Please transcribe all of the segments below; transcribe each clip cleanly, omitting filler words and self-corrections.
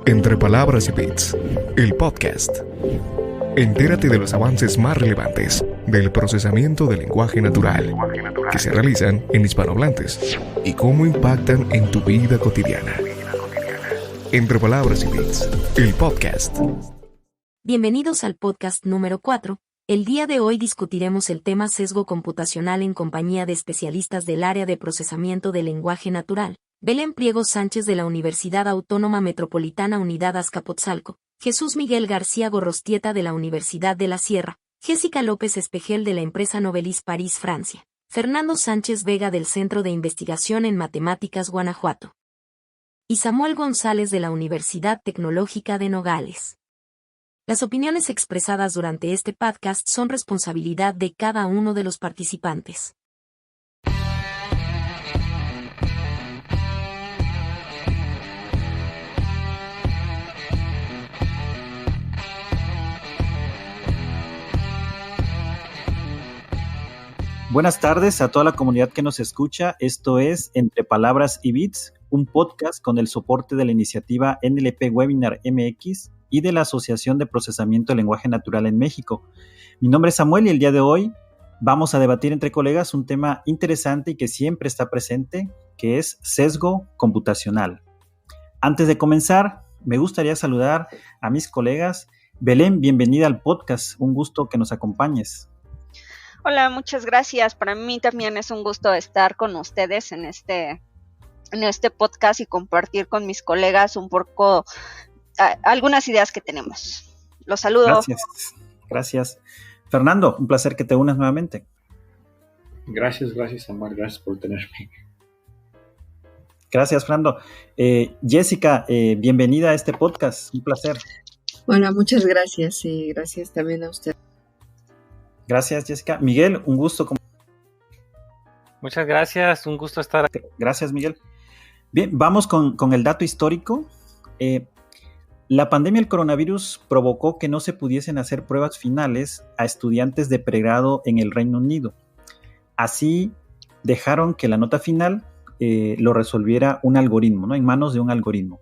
Entre Palabras y Bits, el podcast. Entérate de los avances más relevantes del procesamiento del lenguaje natural que se realizan en hispanohablantes y cómo impactan en tu vida cotidiana. Entre Palabras y Bits, el podcast. Bienvenidos al podcast número 4. El día de hoy discutiremos el tema sesgo computacional en compañía de especialistas del área de procesamiento del lenguaje natural. Belén Priego Sánchez de la Universidad Autónoma Metropolitana Unidad Azcapotzalco, Jesús Miguel García Gorrostieta de la Universidad de la Sierra, Jessica López Espejel de la empresa Novelis París, Francia, Fernando Sánchez Vega del Centro de Investigación en Matemáticas Guanajuato y Samuel González de la Universidad Tecnológica de Nogales. Las opiniones expresadas durante este podcast son responsabilidad de cada uno de los participantes. Buenas tardes a toda la comunidad que nos escucha. Esto es Entre Palabras y Bits, un podcast con el soporte de la iniciativa NLP Webinar MX y de la Asociación de Procesamiento del Lenguaje Natural en México. Mi nombre es Samuel y el día de hoy vamos a debatir entre colegas un tema interesante y que siempre está presente, que es sesgo computacional. Antes de comenzar, me gustaría saludar a mis colegas. Belén, bienvenida al podcast. Un gusto que nos acompañes. Hola, muchas gracias. Para mí también es un gusto estar con ustedes en este podcast y compartir con mis colegas un poco algunas ideas que tenemos. Los saludo. Gracias. Fernando, un placer que te unas nuevamente. Gracias, Samuel. Gracias por tenerme. Gracias, Fernando. Jessica, bienvenida a este podcast. Un placer. Hola, muchas gracias y gracias también a usted. Gracias, Jessica. Miguel, un gusto. Muchas gracias, un gusto estar aquí. Gracias, Miguel. Bien, vamos con el dato histórico. La pandemia del coronavirus provocó que no se pudiesen hacer pruebas finales a estudiantes de pregrado en el Reino Unido. Así dejaron que la nota final lo resolviera un algoritmo, ¿no? En manos de un algoritmo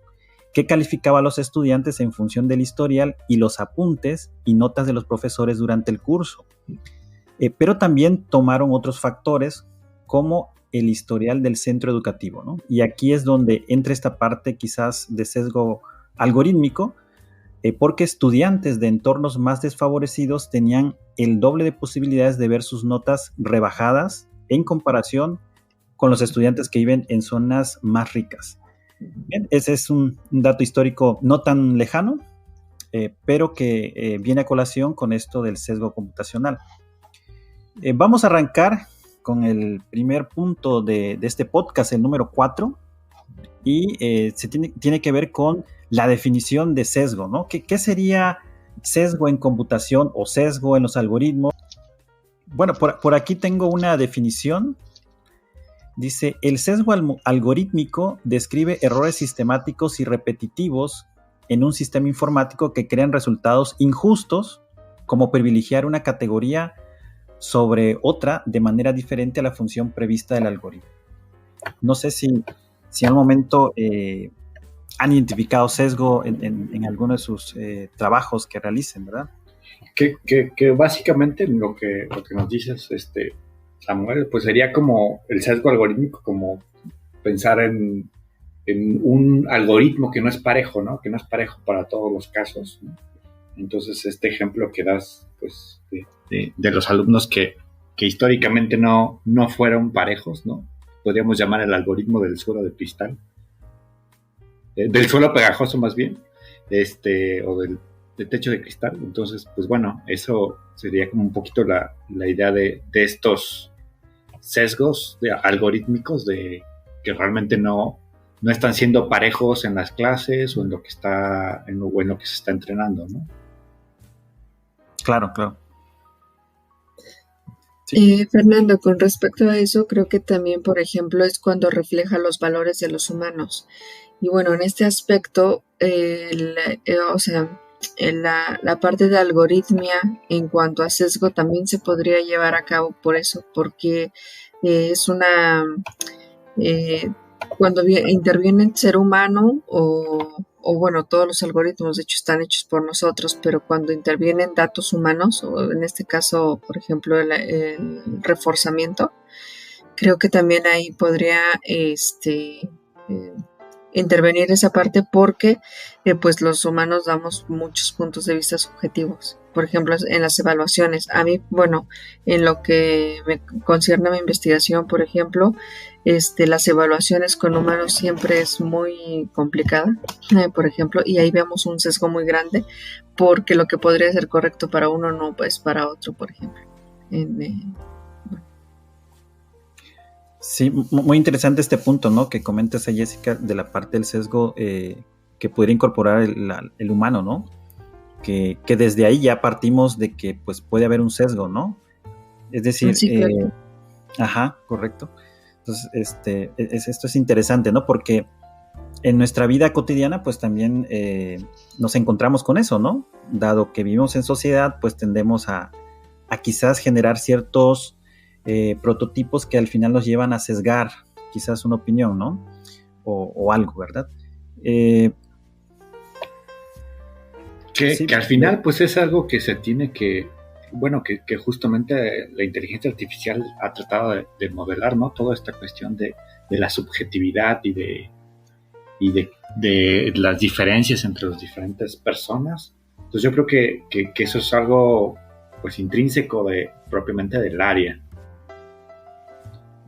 que calificaba a los estudiantes en función del historial y los apuntes y notas de los profesores durante el curso. Pero también tomaron otros factores como el historial del centro educativo, ¿no? Y aquí es donde entra esta parte quizás de sesgo algorítmico, porque estudiantes de entornos más desfavorecidos tenían el doble de posibilidades de ver sus notas rebajadas en comparación con los estudiantes que viven en zonas más ricas. Bien, ese es un dato histórico no tan lejano, pero que viene a colación con esto del sesgo computacional. Vamos a arrancar con el primer punto de este podcast, el número 4, y tiene que ver con la definición de sesgo, ¿no? ¿Qué sería sesgo en computación o sesgo en los algoritmos? Bueno, por aquí tengo una definición. Dice, el sesgo algorítmico describe errores sistemáticos y repetitivos en un sistema informático que crean resultados injustos, como privilegiar una categoría sobre otra de manera diferente a la función prevista del algoritmo. No sé si al momento han identificado sesgo en alguno de sus trabajos que realicen, ¿verdad? Que básicamente lo que nos dices, Samuel, pues sería como el sesgo algorítmico, como pensar en un algoritmo que no es parejo, ¿no? Que no es parejo para todos los casos, ¿no? Entonces, este ejemplo que das, pues, de los alumnos que históricamente no fueron parejos, ¿no? Podríamos llamar el algoritmo del suelo de cristal, del suelo pegajoso más bien, o del techo de cristal. Entonces, pues bueno, eso sería como un poquito la idea de estos sesgos algorítmicos de que realmente no están siendo parejos en las clases o en lo que se está entrenando, ¿no? Claro. Sí. Fernando, con respecto a eso, creo que también, por ejemplo, es cuando refleja los valores de los humanos. Y bueno, en este aspecto, la parte de algoritmia en cuanto a sesgo también se podría llevar a cabo por eso, porque es una cuando interviene el ser humano o o bueno, todos los algoritmos de hecho están hechos por nosotros, pero cuando intervienen datos humanos, o en este caso, por ejemplo, el reforzamiento, creo que también ahí podría intervenir esa parte porque pues los humanos damos muchos puntos de vista subjetivos. Por ejemplo, en las evaluaciones, a mí, bueno, en lo que me concierne a mi investigación, por ejemplo, las evaluaciones con humanos siempre es muy complicada, por ejemplo, y ahí vemos un sesgo muy grande porque lo que podría ser correcto para uno no es para otro, por ejemplo. Sí, muy interesante este punto, ¿no? Que comentas, Jessica, de la parte del sesgo que pudiera incorporar el humano, ¿no? Que desde ahí ya partimos de que pues puede haber un sesgo, ¿no? Es decir, sí, claro. Ajá, correcto. Entonces, esto es interesante, ¿no? Porque en nuestra vida cotidiana, pues también nos encontramos con eso, ¿no? Dado que vivimos en sociedad, pues tendemos a quizás generar ciertos prototipos que al final nos llevan a sesgar quizás una opinión, ¿no? O algo, ¿verdad? Que al final pues es algo que se tiene que, bueno, que justamente la inteligencia artificial ha tratado de modelar, ¿no? Toda esta cuestión de la subjetividad y de las diferencias entre las diferentes personas. Entonces yo creo que eso es algo pues intrínseco propiamente del área,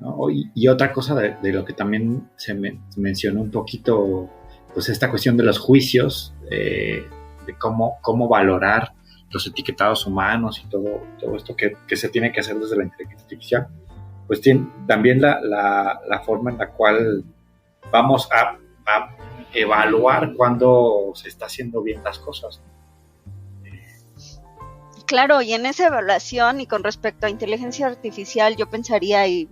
¿no? Y otra cosa de lo que también se mencionó un poquito, pues esta cuestión de los juicios, de cómo valorar los etiquetados humanos y todo esto que se tiene que hacer desde la inteligencia artificial, pues tiene también la forma en la cual vamos a evaluar cuando se está haciendo bien las cosas. Claro, y en esa evaluación y con respecto a inteligencia artificial yo pensaría y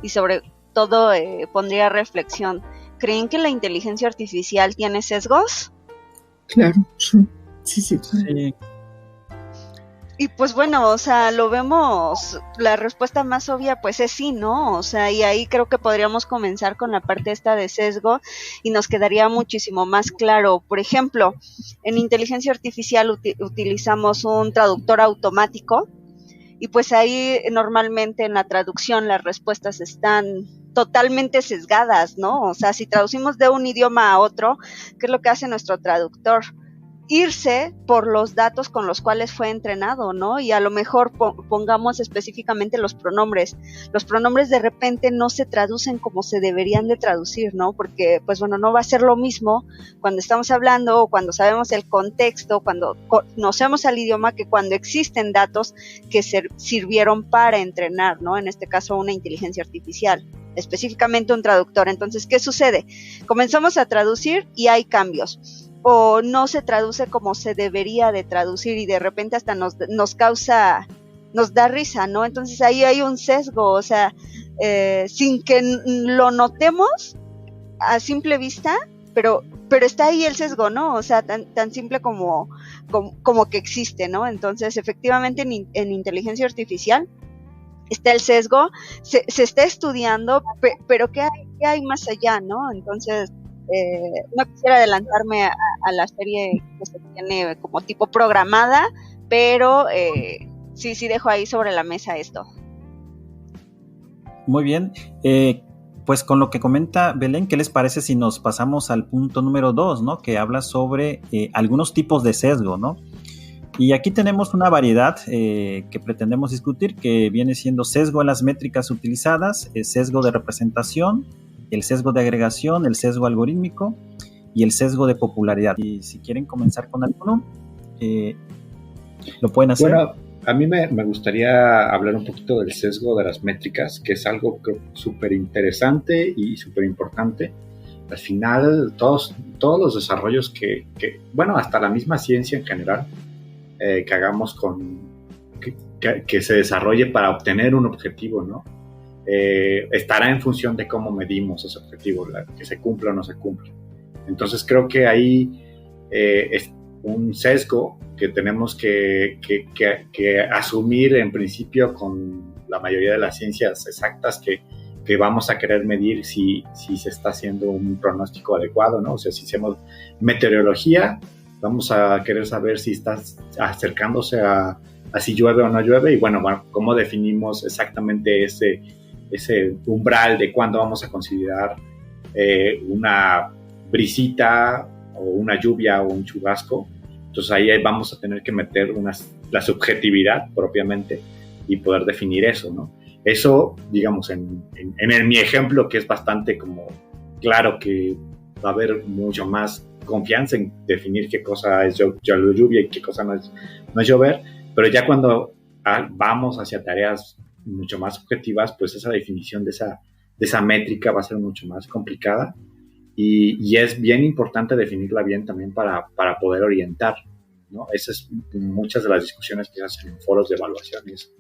sobre todo pondría reflexión, ¿creen que la inteligencia artificial tiene sesgos? Claro, sí. Y pues bueno, o sea, lo vemos, la respuesta más obvia pues es sí, ¿no? O sea, y ahí creo que podríamos comenzar con la parte esta de sesgo y nos quedaría muchísimo más claro. Por ejemplo, en inteligencia artificial utilizamos un traductor automático y pues ahí normalmente en la traducción las respuestas están totalmente sesgadas, ¿no? O sea, si traducimos de un idioma a otro, ¿qué es lo que hace nuestro traductor? Irse por los datos con los cuales fue entrenado, ¿no? Y a lo mejor pongamos específicamente los pronombres. Los pronombres de repente no se traducen como se deberían de traducir, ¿no? Porque, pues bueno, no va a ser lo mismo cuando estamos hablando o cuando sabemos el contexto, cuando conocemos al idioma, que cuando existen datos que sirvieron para entrenar, ¿no? En este caso, una inteligencia artificial, específicamente un traductor. Entonces, ¿qué sucede? Comenzamos a traducir y hay cambios. O no se traduce como se debería de traducir y de repente hasta nos da risa, ¿no? Entonces ahí hay un sesgo, o sea, sin que lo notemos a simple vista, pero está ahí el sesgo, ¿no? O sea, tan simple como que existe, ¿no? Entonces, efectivamente en inteligencia artificial está el sesgo, se está estudiando, pero ¿qué hay más allá, no? Entonces, no quisiera adelantarme a la serie que se tiene como tipo programada, pero sí dejo ahí sobre la mesa esto. Muy bien, pues con lo que comenta Belén, ¿qué les parece si nos pasamos al punto número 2, ¿no? Que habla sobre algunos tipos de sesgo, ¿no? Y aquí tenemos una variedad que pretendemos discutir, que viene siendo sesgo en las métricas utilizadas, el sesgo de representación, el sesgo de agregación, el sesgo algorítmico y el sesgo de popularidad. Y si quieren comenzar con alguno, lo pueden hacer. Bueno, a mí me gustaría hablar un poquito del sesgo de las métricas, que es algo súper interesante y súper importante. Al final, todos los desarrollos que, bueno, hasta la misma ciencia en general, que hagamos que se desarrolle para obtener un objetivo, ¿no? Estará en función de cómo medimos ese objetivo, que se cumpla o no se cumpla. Entonces creo que ahí es un sesgo que tenemos que asumir en principio con la mayoría de las ciencias exactas, que que vamos a querer medir si se está haciendo un pronóstico adecuado, ¿no? O sea, si hacemos meteorología, vamos a querer saber si está acercándose a si llueve o no llueve, y bueno, ¿cómo definimos exactamente ese umbral de cuándo vamos a considerar una brisita o una lluvia o un chubasco? Entonces ahí vamos a tener que meter la subjetividad propiamente y poder definir eso, ¿no? Eso, digamos, en mi ejemplo, que es bastante como claro que va a haber mucho más confianza en definir qué cosa es lluvia y qué cosa no es llover, pero ya cuando vamos hacia tareas mucho más objetivas, pues esa definición de esa métrica va a ser mucho más complicada, y es bien importante definirla bien también para poder orientar, ¿no? Esas es muchas de las discusiones que se hacen en foros de evaluación, es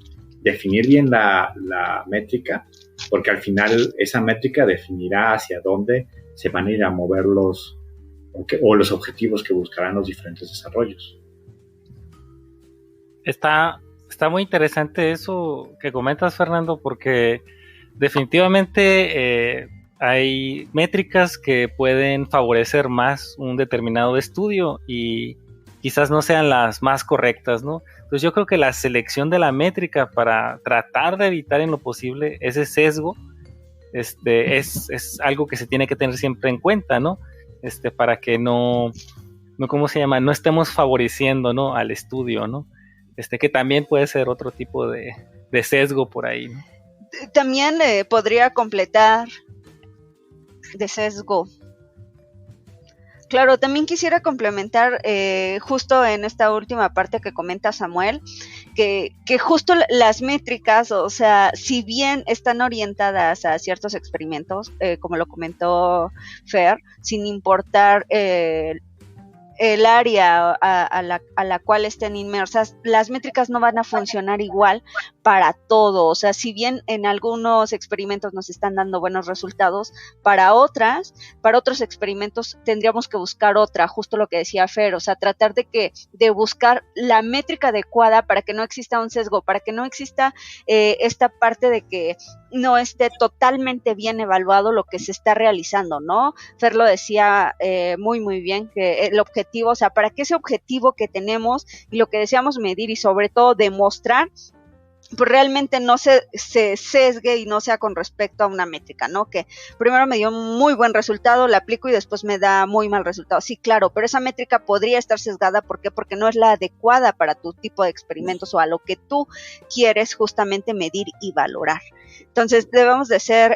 definir bien la métrica, porque al final esa métrica definirá hacia dónde se van a ir a mover los objetivos que buscarán los diferentes desarrollos. Está muy interesante eso que comentas, Fernando, porque definitivamente hay métricas que pueden favorecer más un determinado estudio y quizás no sean las más correctas, ¿no? Entonces yo creo que la selección de la métrica para tratar de evitar en lo posible ese sesgo es algo que se tiene que tener siempre en cuenta, ¿no? Para que no ¿cómo se llama? No estemos favoreciendo, ¿no?, al estudio, ¿no? Que también puede ser otro tipo de sesgo por ahí, ¿no? También podría completar de sesgo. Claro, también quisiera complementar justo en esta última parte que comenta Samuel, que justo las métricas, o sea, si bien están orientadas a ciertos experimentos, como lo comentó Fer, sin importar el área a la cual estén inmersas, las métricas no van a funcionar igual para todo. O sea, si bien en algunos experimentos nos están dando buenos resultados, para otros experimentos tendríamos que buscar otra, justo lo que decía Fer, o sea, tratar de buscar la métrica adecuada para que no exista un sesgo, para que no exista esta parte de que no esté totalmente bien evaluado lo que se está realizando, ¿no? Fer lo decía muy, muy bien, que el objetivo, o sea, para que ese objetivo que tenemos y lo que deseamos medir y sobre todo demostrar, pues realmente no se sesgue y no sea con respecto a una métrica, ¿no? Que primero me dio muy buen resultado, la aplico y después me da muy mal resultado. Sí, claro, pero esa métrica podría estar sesgada, ¿por qué? Porque no es la adecuada para tu tipo de experimentos o a lo que tú quieres justamente medir y valorar. Entonces debemos de ser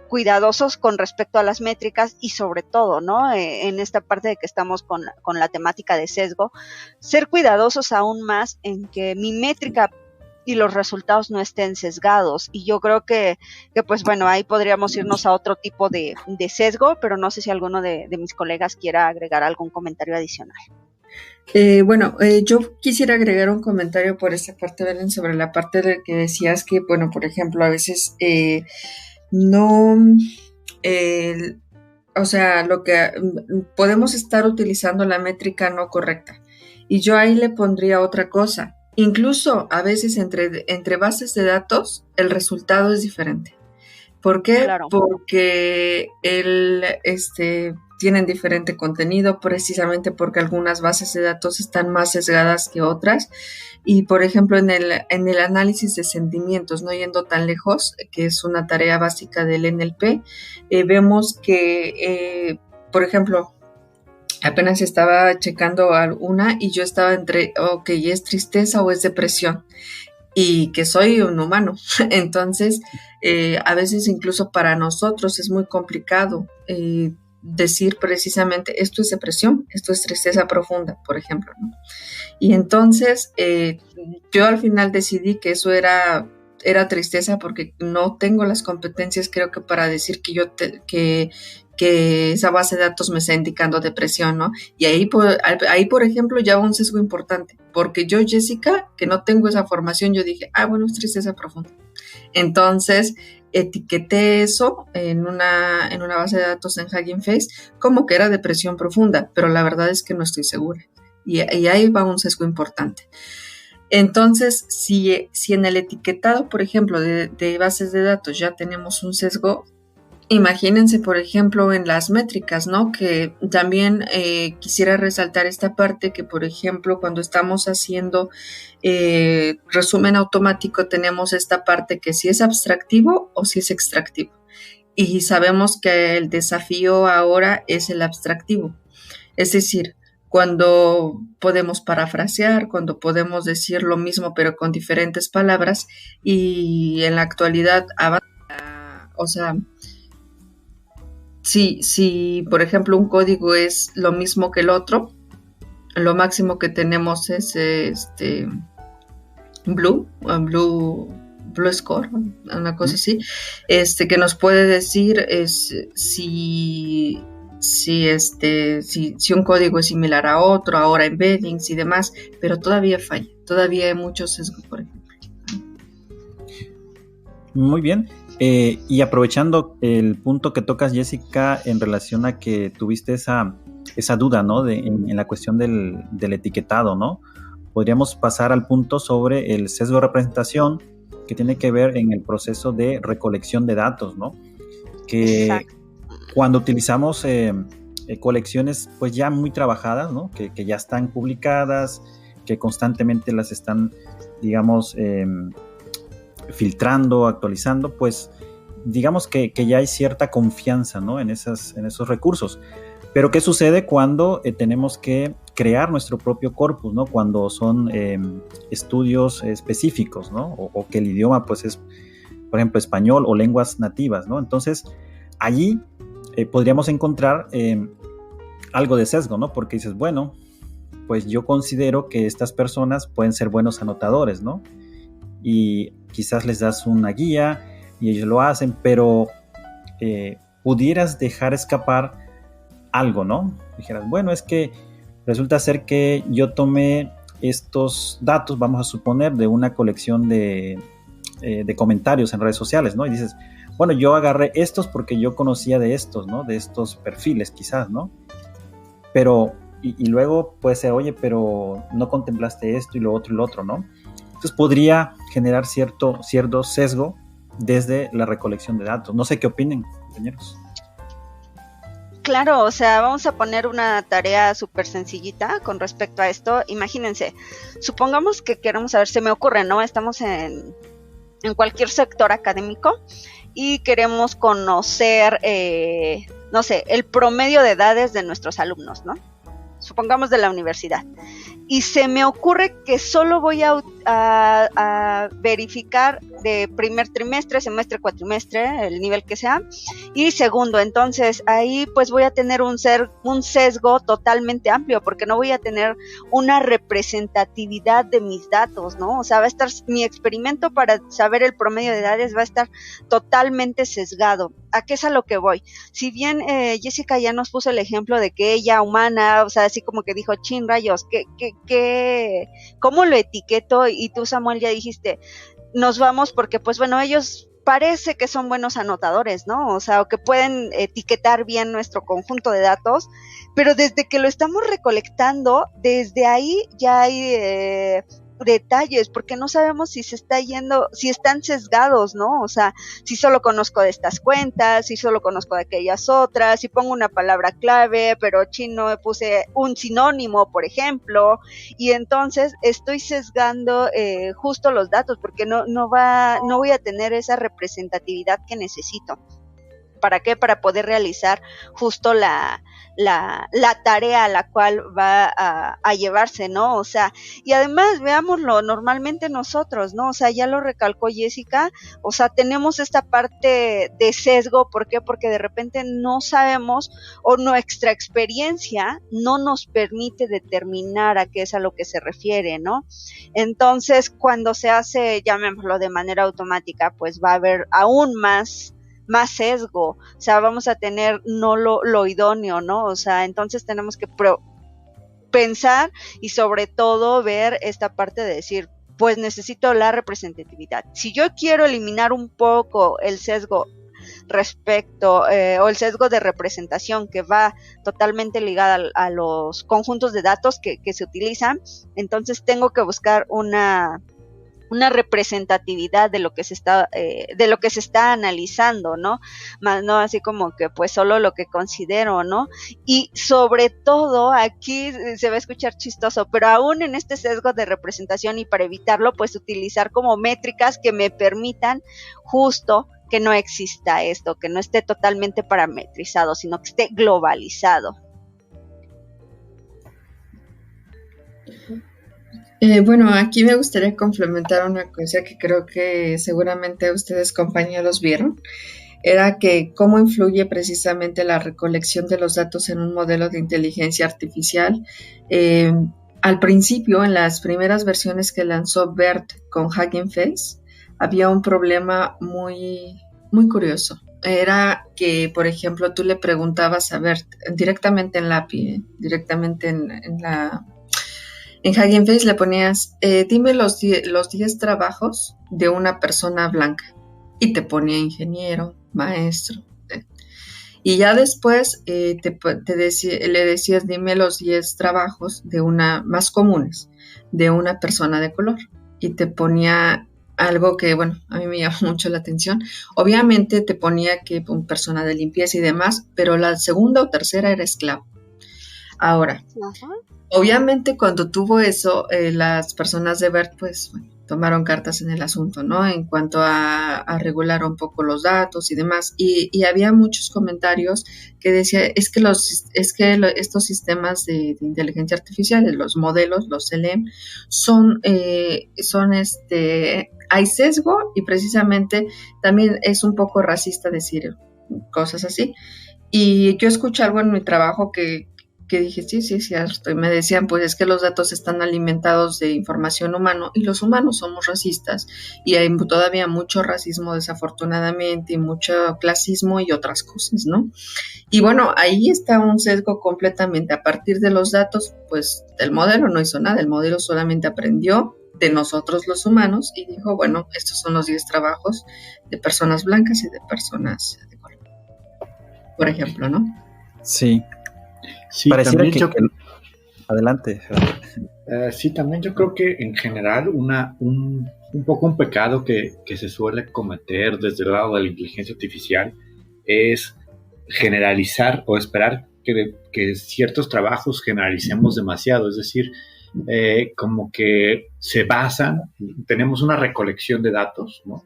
cuidadosos con respecto a las métricas y sobre todo, ¿no? En esta parte de que estamos con la temática de sesgo, ser cuidadosos aún más en que mi métrica y los resultados no estén sesgados, y yo creo que pues bueno, ahí podríamos irnos a otro tipo de sesgo, pero no sé si alguno de mis colegas quiera agregar algún comentario adicional. Yo quisiera agregar un comentario por esta parte, Belén, sobre la parte de que decías que, bueno, por ejemplo, a veces o sea, lo que podemos estar utilizando la métrica no correcta, y yo ahí le pondría otra cosa. Incluso a veces entre bases de datos el resultado es diferente. ¿Por qué? Claro. Porque tienen diferente contenido, precisamente porque algunas bases de datos están más sesgadas que otras. Y por ejemplo, en el análisis de sentimientos, no yendo tan lejos, que es una tarea básica del NLP, vemos que, por ejemplo, apenas estaba checando una y yo estaba entre, ok, ¿es tristeza o es depresión? Y que soy un humano. Entonces, a veces incluso para nosotros es muy complicado decir precisamente esto es depresión, esto es tristeza profunda, por ejemplo, ¿no? Y entonces yo al final decidí que eso era tristeza, porque no tengo las competencias, creo que, para decir que esa base de datos me está indicando depresión, ¿no? Y ahí, por ejemplo, ya un sesgo importante, porque yo, Jessica, que no tengo esa formación, yo dije, bueno, es tristeza profunda. Entonces, etiqueté eso en una base de datos en Hugging Face como que era depresión profunda, pero la verdad es que no estoy segura. Y ahí va un sesgo importante. Entonces, si en el etiquetado, por ejemplo, de bases de datos ya tenemos un sesgo, imagínense, por ejemplo, en las métricas, ¿no? Que también quisiera resaltar esta parte que, por ejemplo, cuando estamos haciendo resumen automático, tenemos esta parte que si es abstractivo o si es extractivo. Y sabemos que el desafío ahora es el abstractivo. Es decir, cuando podemos parafrasear, cuando podemos decir lo mismo pero con diferentes palabras, y en la actualidad o sea, si por ejemplo un código es lo mismo que el otro, lo máximo que tenemos es Blue Score, una cosa así, que nos puede decir si un código es similar a otro, ahora embeddings y demás, pero todavía falla, todavía hay mucho sesgo, por ejemplo. Muy bien. Y aprovechando el punto que tocas, Jessica, en relación a que tuviste esa duda, ¿no? En la cuestión del etiquetado, ¿no? Podríamos pasar al punto sobre el sesgo de representación, que tiene que ver en el proceso de recolección de datos, ¿no? Que exacto. Cuando utilizamos colecciones pues ya muy trabajadas, ¿no? Que ya están publicadas, que constantemente las están, digamos, filtrando, actualizando, pues digamos que ya hay cierta confianza, ¿no? en esos recursos. Pero ¿qué sucede cuando tenemos que crear nuestro propio corpus, ¿no? Cuando son estudios específicos, ¿no? O que el idioma pues es, por ejemplo, español o lenguas nativas, ¿no? Entonces, allí podríamos encontrar algo de sesgo, ¿no? Porque dices, bueno, pues yo considero que estas personas pueden ser buenos anotadores, ¿no? Y quizás les das una guía y ellos lo hacen, pero pudieras dejar escapar algo, ¿no? Dijeras, bueno, es que resulta ser que yo tomé estos datos, vamos a suponer, de una colección de comentarios en redes sociales, ¿no? Y dices, bueno, yo agarré estos porque yo conocía de estos, ¿no? De estos perfiles, quizás, ¿no? Pero, y luego puede ser, oye, pero no contemplaste esto y lo otro, ¿no? Entonces podría generar cierto sesgo desde la recolección de datos. No sé qué opinen, compañeros. Claro, o sea, vamos a poner una tarea súper sencillita con respecto a esto. Imagínense, supongamos que queremos saber, se me ocurre, ¿no? Estamos en cualquier sector académico y queremos conocer, no sé, el promedio de edades de nuestros alumnos, ¿no? Supongamos de la universidad. Y se me ocurre que solo voy a verificar de primer trimestre, semestre, cuatrimestre, el nivel que sea, y segundo. Entonces ahí pues voy a tener un sesgo totalmente amplio, porque no voy a tener una representatividad de mis datos, ¿no? O sea, va a estar mi experimento para saber el promedio de edades va a estar totalmente sesgado. ¿A qué es a lo que voy? Si bien Jessica ya nos puso el ejemplo de que ella, humana, o sea, así como que dijo, chin rayos, ¿cómo lo etiqueto? Y tú, Samuel, ya dijiste, nos vamos porque, pues bueno, ellos parece que son buenos anotadores, ¿no? O sea, o que pueden etiquetar bien nuestro conjunto de datos, pero desde que lo estamos recolectando, desde ahí ya hay detalles, porque no sabemos si se está yendo, si están sesgados, ¿no? O sea, si solo conozco de estas cuentas, si solo conozco de aquellas otras, si pongo una palabra clave, pero chino puse un sinónimo, por ejemplo, y entonces estoy sesgando justo los datos, porque no voy a tener esa representatividad que necesito. ¿Para qué? Para poder realizar justo la tarea a la cual va a llevarse, ¿no? O sea, y además, veámoslo, normalmente nosotros, ¿no? O sea, ya lo recalcó Jessica, o sea, tenemos esta parte de sesgo, ¿por qué? Porque de repente no sabemos, o nuestra experiencia no nos permite determinar a qué es a lo que se refiere, ¿no? Entonces, cuando se hace, llamémoslo de manera automática, pues va a haber aún más sesgo, o sea, vamos a tener no lo idóneo, ¿no? O sea, entonces tenemos que pensar y sobre todo ver esta parte de decir, pues necesito la representatividad. Si yo quiero eliminar un poco el sesgo respecto, o el sesgo de representación que va totalmente ligada a los conjuntos de datos que se utilizan, entonces tengo que buscar una representatividad de lo que se está analizando, ¿no? Más no así como que pues solo lo que considero, ¿no? Y sobre todo aquí se va a escuchar chistoso, pero aún en este sesgo de representación, y para evitarlo, pues utilizar como métricas que me permitan justo que no exista esto, que no esté totalmente parametrizado, sino que esté globalizado. Bueno, aquí me gustaría complementar una cosa que creo que seguramente ustedes compañeros vieron, era que cómo influye precisamente la recolección de los datos en un modelo de inteligencia artificial. Al principio, en las primeras versiones que lanzó BERT con Hugging Face, había un problema muy, muy curioso. Era que, por ejemplo, tú le preguntabas a BERT directamente en la API, directamente en Hugging Face le ponías, dime los 10 trabajos de una persona blanca. Y te ponía ingeniero, maestro. Y ya después le decías, dime los 10 trabajos más comunes de una persona de color. Y te ponía algo que, bueno, a mí me llamó mucho la atención. Obviamente te ponía que una persona de limpieza y demás, pero la segunda o tercera era esclavo. Ahora, obviamente cuando tuvo eso, las personas de BERT, pues, bueno, tomaron cartas en el asunto, ¿no? En cuanto a regular un poco los datos y demás. Y había muchos comentarios que decían, estos sistemas de inteligencia artificial, los modelos, los LM, hay sesgo, y precisamente también es un poco racista decir cosas así. Y yo escuché algo en mi trabajo que dije, sí, es cierto, y me decían, pues es que los datos están alimentados de información humana, y los humanos somos racistas, y hay todavía mucho racismo desafortunadamente, y mucho clasismo y otras cosas, ¿no? Y bueno, ahí está un sesgo completamente. A partir de los datos, pues el modelo no hizo nada, el modelo solamente aprendió de nosotros los humanos, y dijo, bueno, estos son los 10 trabajos de personas blancas y de personas de color, por ejemplo, ¿no? Sí. Sí, pareciera también que... Adelante. Sí, también yo creo que en general un poco un pecado que se suele cometer desde el lado de la inteligencia artificial es generalizar o esperar que ciertos trabajos generalicemos demasiado. Es decir, como que se basan, tenemos una recolección de datos, ¿no?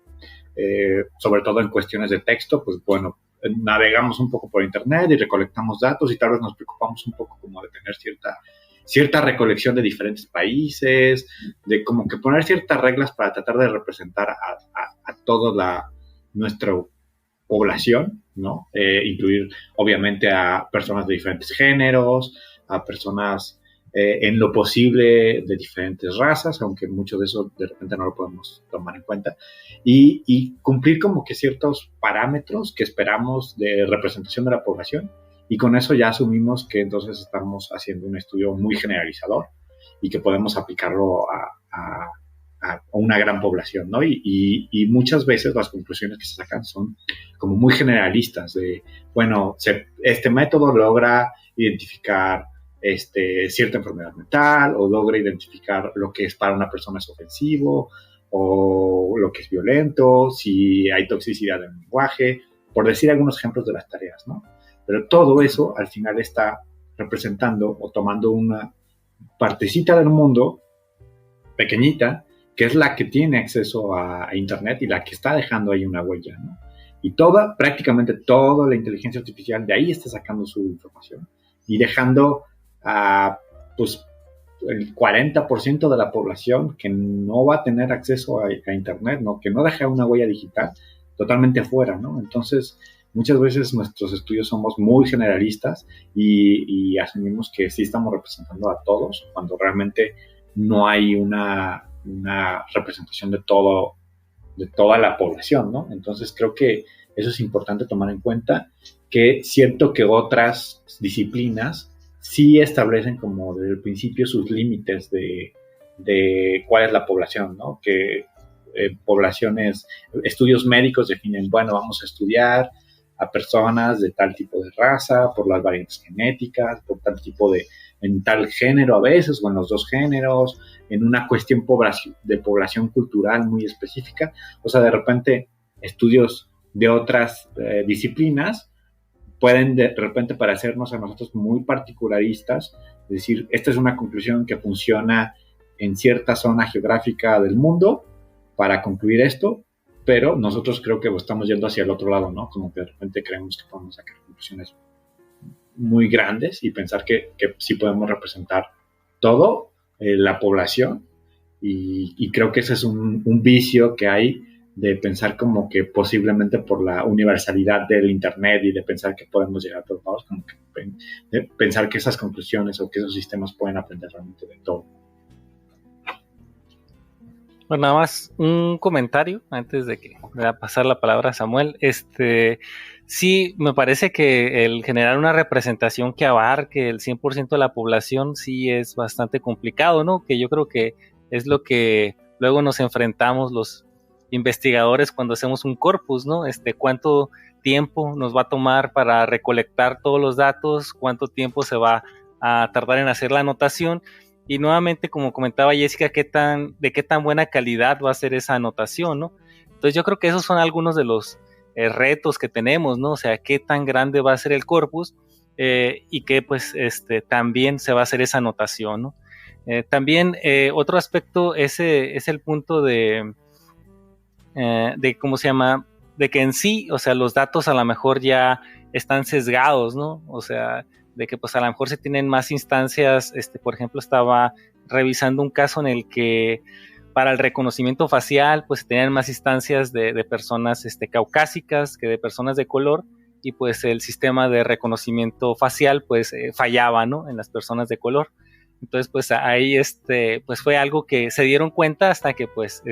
Sobre todo en cuestiones de texto, pues bueno, navegamos un poco por internet y recolectamos datos, y tal vez nos preocupamos un poco como de tener cierta recolección de diferentes países, de como que poner ciertas reglas para tratar de representar a toda nuestra población, ¿no? Incluir obviamente a personas de diferentes géneros, a personas en lo posible de diferentes razas, aunque mucho de eso de repente no lo podemos tomar en cuenta, y cumplir como que ciertos parámetros que esperamos de representación de la población, y con eso ya asumimos que entonces estamos haciendo un estudio muy generalizador y que podemos aplicarlo a una gran población, ¿no? Y muchas veces las conclusiones que se sacan son como muy generalistas de, bueno, este método logra identificar cierta enfermedad mental, o logra identificar lo que es para una persona es ofensivo, o lo que es violento, si hay toxicidad en el lenguaje, por decir algunos ejemplos de las tareas, ¿no? Pero todo eso al final está representando o tomando una partecita del mundo pequeñita, que es la que tiene acceso a Internet y la que está dejando ahí una huella, ¿no? Y prácticamente toda la inteligencia artificial de ahí está sacando su información y dejando pues el 40% de la población que no va a tener acceso a Internet, ¿no? Que no deja una huella digital, totalmente afuera, ¿no? Entonces, muchas veces nuestros estudios somos muy generalistas y asumimos que sí estamos representando a todos, cuando realmente no hay una representación de toda la población, ¿no? Entonces, creo que eso es importante tomar en cuenta, que siento que otras disciplinas sí establecen como desde el principio sus límites de cuál es la población, ¿no? Que estudios médicos definen, bueno, vamos a estudiar a personas de tal tipo de raza, por las variantes genéticas, por tal tipo en tal género a veces, o en los dos géneros, en una cuestión de población cultural muy específica. O sea, de repente estudios de otras disciplinas pueden de repente parecernos a nosotros muy particularistas, es decir, esta es una conclusión que funciona en cierta zona geográfica del mundo para concluir esto, pero nosotros creo que estamos yendo hacia el otro lado, ¿no? Como que de repente creemos que podemos sacar conclusiones muy grandes y pensar que sí podemos representar todo la población, y creo que ese es un vicio que hay de pensar como que posiblemente por la universalidad del internet y de pensar que podemos llegar a todos lados, como que de pensar que esas conclusiones o que esos sistemas pueden aprender realmente de todo. Bueno, nada más un comentario antes de pasar la palabra a Samuel. Sí, me parece que el generar una representación que abarque el 100% de la población sí es bastante complicado, ¿no? Que yo creo que es lo que luego nos enfrentamos los investigadores cuando hacemos un corpus, ¿no? ¿Cuánto tiempo nos va a tomar para recolectar todos los datos? ¿Cuánto tiempo se va a tardar en hacer la anotación? Y nuevamente, como comentaba Jessica, de qué tan buena calidad va a ser esa anotación, ¿no? Entonces yo creo que esos son algunos de los retos que tenemos, ¿no? O sea, qué tan grande va a ser el corpus y qué pues también se va a hacer esa anotación, ¿no? También otro aspecto es el punto de ¿cómo se llama? De que en sí, o sea, los datos a lo mejor ya están sesgados, ¿no? O sea, de que pues a lo mejor se tienen más instancias. Por ejemplo, estaba revisando un caso en el que para el reconocimiento facial pues se tenían más instancias de personas caucásicas que de personas de color, y pues el sistema de reconocimiento facial pues fallaba, ¿no? En las personas de color. Entonces pues ahí pues fue algo que se dieron cuenta hasta que pues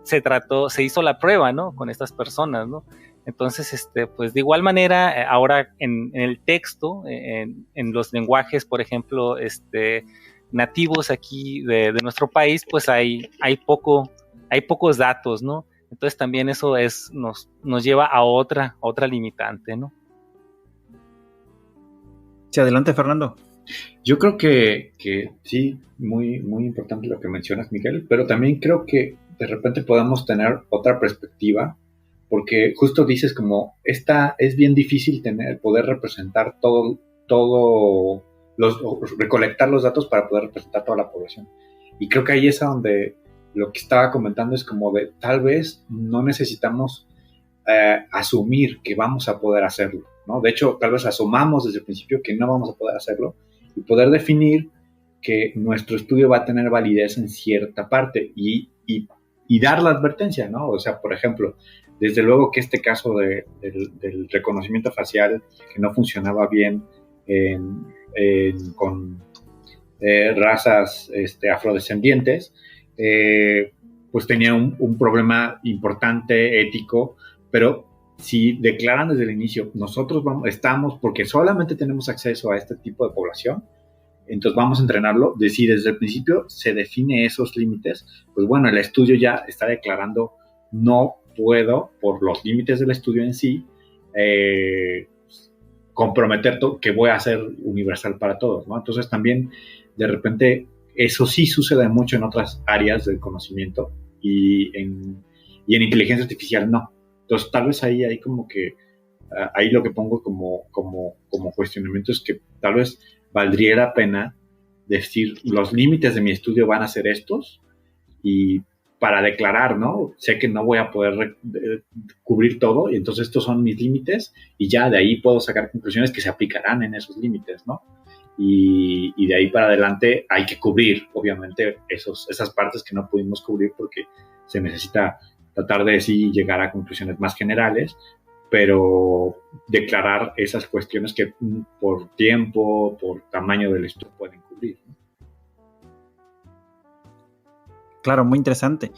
se hizo la prueba, ¿no? Con estas personas, ¿no? Entonces, pues de igual manera, ahora en el texto, en los lenguajes, por ejemplo, nativos aquí de nuestro país, pues hay pocos datos, ¿no? Entonces también eso nos lleva a otra limitante, ¿no? Sí, adelante, Fernando. Yo creo que sí, muy, muy importante lo que mencionas, Miguel, pero también creo que de repente podemos tener otra perspectiva, porque justo dices como es bien difícil poder representar recolectar los datos para poder representar toda la población. Y creo que ahí es a donde lo que estaba comentando es como de tal vez no necesitamos asumir que vamos a poder hacerlo, ¿no? De hecho, tal vez asumamos desde el principio que no vamos a poder hacerlo y poder definir que nuestro estudio va a tener validez en cierta parte y dar la advertencia, ¿no? O sea, por ejemplo, desde luego que este caso del reconocimiento facial que no funcionaba bien con razas afrodescendientes, pues tenía un problema importante ético, pero si declaran desde el inicio, nosotros estamos porque solamente tenemos acceso a este tipo de población, entonces vamos a entrenarlo. Si desde el principio se define esos límites, pues bueno, el estudio ya está declarando no puedo, por los límites del estudio en sí, comprometer que voy a ser universal para todos, ¿no? Entonces también de repente eso sí sucede mucho en otras áreas del conocimiento y en inteligencia artificial no. Entonces tal vez ahí hay como que ahí lo que pongo como cuestionamiento es que tal vez valdría la pena decir los límites de mi estudio van a ser estos, y para declarar, ¿no? Sé que no voy a poder cubrir todo, y entonces estos son mis límites, y ya de ahí puedo sacar conclusiones que se aplicarán en esos límites, ¿no? Y de ahí para adelante hay que cubrir, obviamente, esas partes que no pudimos cubrir porque se necesita tratar de sí llegar a conclusiones más generales, pero declarar esas cuestiones que por tiempo, por tamaño del estudio pueden cubrir, ¿no? Claro, muy interesante.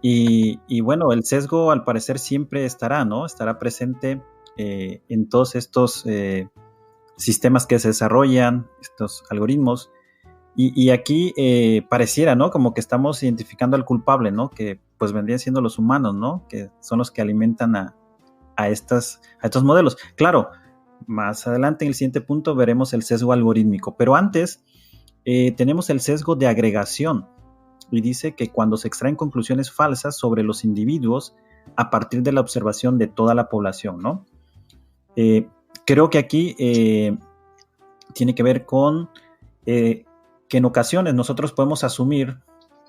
Y bueno, el sesgo al parecer siempre estará, ¿no? Estará presente en todos estos sistemas que se desarrollan, estos algoritmos. Y aquí pareciera, ¿no? Como que estamos identificando al culpable, ¿no? Que pues vendrían siendo los humanos, ¿no? Que son los que alimentan a estos modelos. Claro, más adelante en el siguiente punto veremos el sesgo algorítmico, pero antes tenemos el sesgo de agregación, y dice que cuando se extraen conclusiones falsas sobre los individuos a partir de la observación de toda la población, ¿no? Creo que aquí tiene que ver con que en ocasiones nosotros podemos asumir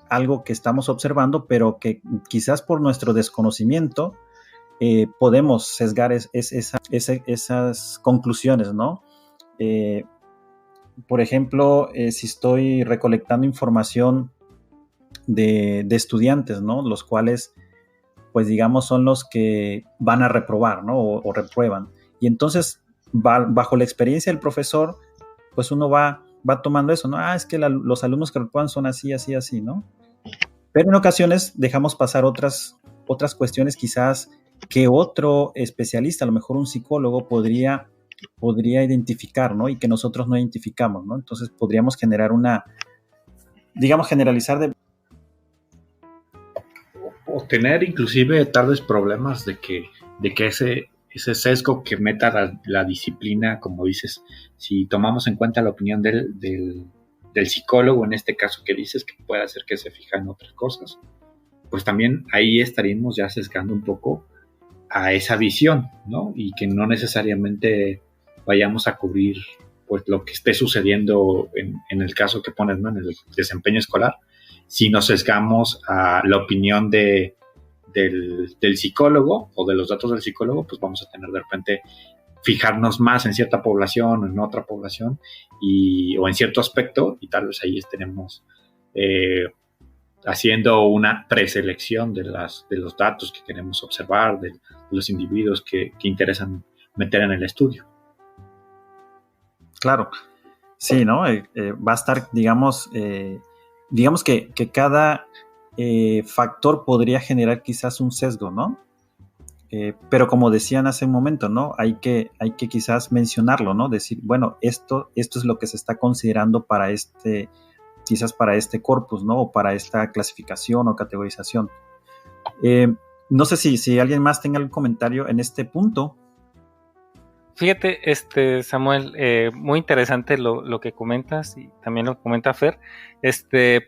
algo que estamos observando, pero que quizás por nuestro desconocimiento podemos sesgar esas conclusiones, ¿no? Por ejemplo, si estoy recolectando información de estudiantes, ¿no? Los cuales, pues digamos, son los que van a reprobar, ¿no? O reprueban. Y entonces, bajo la experiencia del profesor, pues uno va tomando eso, ¿no? Es que los alumnos que reprueban son así, así, así, ¿no? Pero en ocasiones dejamos pasar otras cuestiones quizás que otro especialista, a lo mejor un psicólogo, podría identificar, ¿no? Y que nosotros no identificamos, ¿no? Entonces podríamos generar generalizar o tener inclusive tal vez problemas de que ese sesgo que meta la disciplina, como dices, si tomamos en cuenta la opinión del psicólogo, en este caso que dices, que puede hacer que se fija en otras cosas, pues también ahí estaríamos ya sesgando un poco a esa visión, ¿no? Y que no necesariamente vayamos a cubrir pues lo que esté sucediendo en el caso que pones, ¿no? En el desempeño escolar, si nos sesgamos a la opinión del psicólogo o de los datos del psicólogo, pues vamos a tener de repente fijarnos más en cierta población o en otra población o en cierto aspecto, y tal vez ahí estaremos haciendo una preselección de los datos que queremos observar, de los individuos que interesan meter en el estudio. Claro, sí, ¿no? Va a estar, digamos que cada factor podría generar quizás un sesgo, ¿no? Pero como decían hace un momento, ¿no? Hay que quizás mencionarlo, ¿no? Decir, bueno, esto es lo que se está considerando quizás para este corpus, ¿no? O para esta clasificación o categorización. No sé si alguien más tenga algún comentario en este punto. Fíjate, Samuel, muy interesante lo que comentas y también lo que comenta Fer,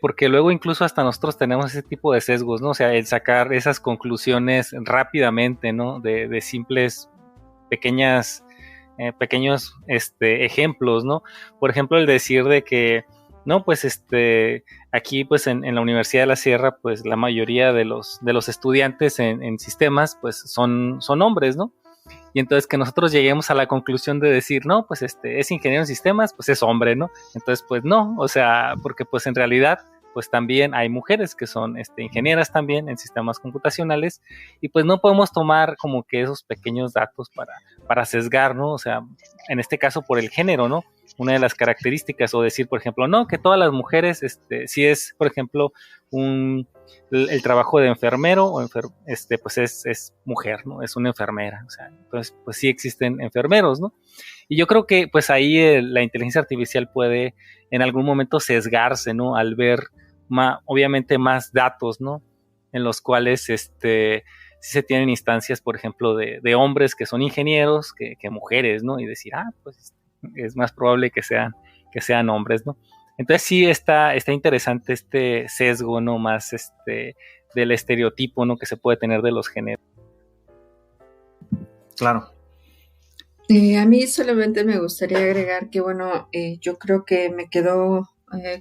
porque luego incluso hasta nosotros tenemos ese tipo de sesgos, ¿no? O sea, el sacar esas conclusiones rápidamente, ¿no? De simples pequeños ejemplos, ¿no? Por ejemplo, el decir de que, no, pues aquí pues en la Universidad de la Sierra, pues la mayoría de los estudiantes en sistemas, pues son hombres, ¿no? Y entonces que nosotros lleguemos a la conclusión de decir, no, pues es ingeniero en sistemas, pues es hombre, ¿no? Entonces, pues no, o sea, porque pues en realidad, pues también hay mujeres que son ingenieras también en sistemas computacionales, y pues no podemos tomar como que esos pequeños datos para sesgar, ¿no? O sea, en este caso por el género, ¿no? Una de las características, o decir, por ejemplo, no, que todas las mujeres, si es, por ejemplo, el trabajo de enfermero pues es mujer, ¿no? Es una enfermera, o sea, entonces pues sí existen enfermeros, ¿no? Y yo creo que pues ahí la inteligencia artificial puede en algún momento sesgarse, ¿no? Al ver obviamente más datos, ¿no? En los cuales sí se tienen instancias, por ejemplo, de hombres que son ingenieros que mujeres, ¿no? Y decir, pues es más probable que sean hombres, ¿no? Entonces sí está interesante este sesgo, ¿no? Más del estereotipo, ¿no? Que se puede tener de los géneros. Claro. A mí solamente me gustaría agregar que, bueno, yo creo que me quedo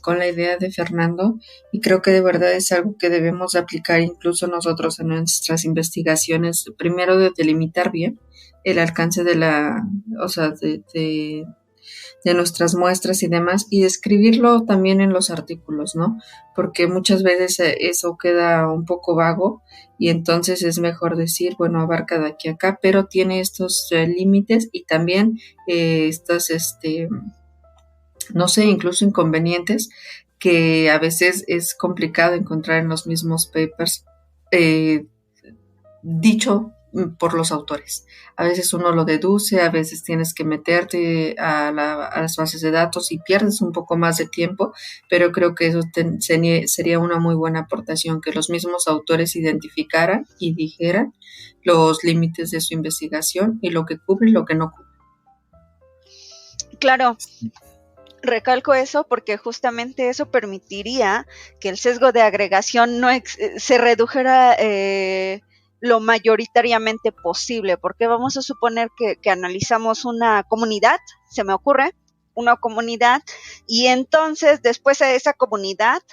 con la idea de Fernando, y creo que de verdad es algo que debemos aplicar incluso nosotros en nuestras investigaciones. Primero, de delimitar bien el alcance de de nuestras muestras y demás, y describirlo también en los artículos, ¿no? Porque muchas veces eso queda un poco vago, y entonces es mejor decir, bueno, abarca de aquí a acá, pero tiene estos límites y también estos, no sé, incluso inconvenientes que a veces es complicado encontrar en los mismos papers, dicho por los autores. A veces uno lo deduce, a veces tienes que meterte a las bases de datos y pierdes un poco más de tiempo, pero creo que eso sería una muy buena aportación, que los mismos autores identificaran y dijeran los límites de su investigación y lo que cubre y lo que no cubre. Claro. Recalco eso porque justamente eso permitiría que el sesgo de agregación se redujera lo mayoritariamente posible, porque vamos a suponer que analizamos una comunidad, se me ocurre, una comunidad, y entonces después a esa comunidad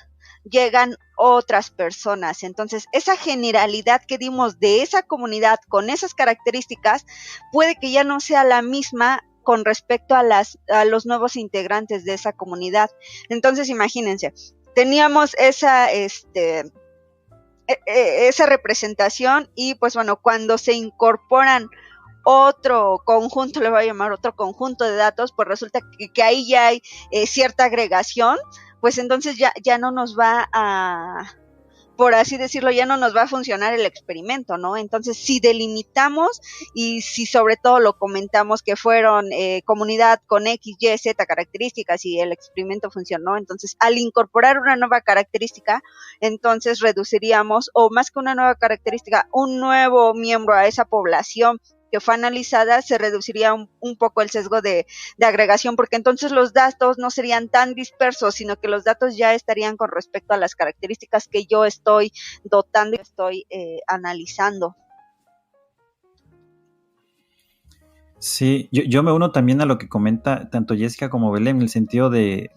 llegan otras personas. Entonces, esa generalidad que dimos de esa comunidad con esas características puede que ya no sea la misma con respecto a los nuevos integrantes de esa comunidad. Entonces, imagínense, teníamos esa representación y pues bueno, cuando se incorporan otro conjunto, le voy a llamar otro conjunto de datos, pues resulta que ahí ya hay cierta agregación, pues entonces ya no nos va a, por así decirlo, ya no nos va a funcionar el experimento, ¿no? Entonces, si delimitamos y si sobre todo lo comentamos que fueron comunidad con X, Y, Z características y el experimento funcionó, entonces al incorporar una nueva característica, entonces reduciríamos, o más que una nueva característica, un nuevo miembro a esa población que fue analizada, se reduciría un poco el sesgo de agregación, porque entonces los datos no serían tan dispersos, sino que los datos ya estarían con respecto a las características que yo estoy dotando y estoy analizando. Sí, yo me uno también a lo que comenta tanto Jessica como Belén, en el sentido de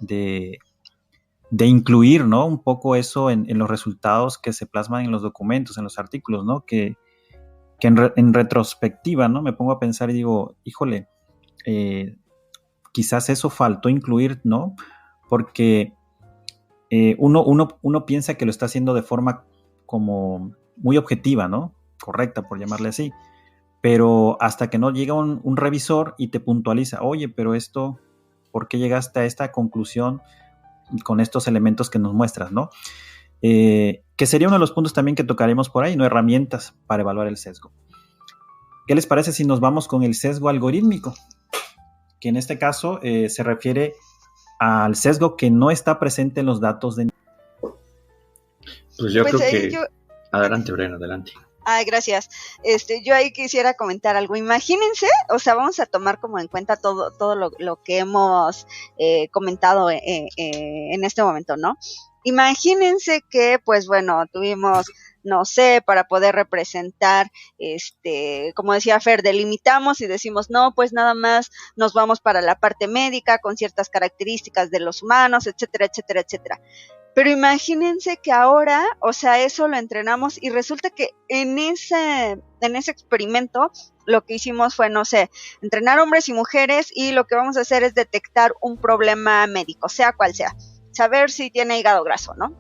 incluir, ¿no? Un poco eso en los resultados que se plasman en los documentos, en los artículos, ¿no? Que en retrospectiva, ¿no? Me pongo a pensar y digo, híjole, quizás eso faltó incluir, ¿no? Porque uno piensa que lo está haciendo de forma como muy objetiva, ¿no? Correcta, por llamarle así. Pero hasta que no llega un revisor y te puntualiza, oye, pero esto, ¿por qué llegaste a esta conclusión con estos elementos que nos muestras, ¿no? Que sería uno de los puntos también que tocaremos por ahí, ¿no? Herramientas para evaluar el sesgo. ¿Qué les parece si nos vamos con el sesgo algorítmico? Que en este caso se refiere al sesgo que no está presente en los datos de... Pues yo creo que... Adelante, Breno, adelante. Ay, gracias. Yo ahí quisiera comentar algo. Imagínense, o sea, vamos a tomar como en cuenta todo lo que hemos comentado en este momento, ¿no? Imagínense que, pues bueno, tuvimos, no sé, para poder representar, como decía Fer, delimitamos y decimos, no, pues nada más nos vamos para la parte médica con ciertas características de los humanos, etcétera, etcétera, etcétera. Pero imagínense que ahora, o sea, eso lo entrenamos y resulta que en ese experimento lo que hicimos fue, no sé, entrenar hombres y mujeres y lo que vamos a hacer es detectar un problema médico, sea cual sea. Saber si tiene hígado graso, ¿no?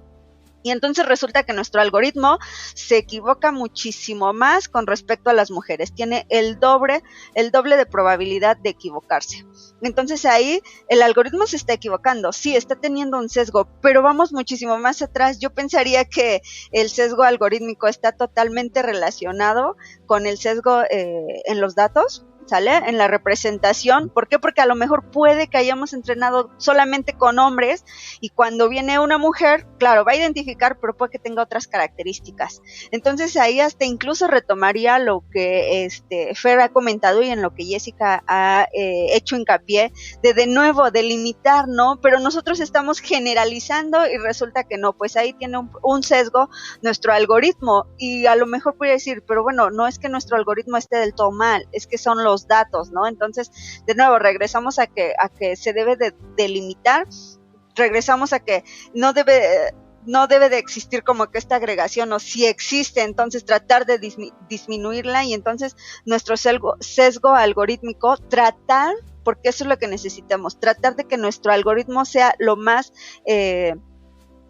Y entonces resulta que nuestro algoritmo se equivoca muchísimo más con respecto a las mujeres. Tiene el doble de probabilidad de equivocarse. Entonces ahí el algoritmo se está equivocando. Sí, está teniendo un sesgo, pero vamos muchísimo más atrás. Yo pensaría que el sesgo algorítmico está totalmente relacionado con el sesgo en los datos, ¿sale? En la representación. ¿Por qué? Porque a lo mejor puede que hayamos entrenado solamente con hombres y cuando viene una mujer, claro, va a identificar, pero puede que tenga otras características. Entonces ahí hasta incluso retomaría lo que Fer ha comentado y en lo que Jessica ha hecho hincapié de nuevo delimitar, ¿no? Pero nosotros estamos generalizando y resulta que no, pues ahí tiene un sesgo nuestro algoritmo y a lo mejor puede decir, pero bueno, no es que nuestro algoritmo esté del todo mal, es que son los datos, ¿no? Entonces, de nuevo, regresamos a que se debe de delimitar, regresamos a que no debe de existir como que esta agregación, o si existe, entonces tratar de disminuirla y entonces nuestro sesgo algorítmico, tratar, porque eso es lo que necesitamos, tratar de que nuestro algoritmo sea lo más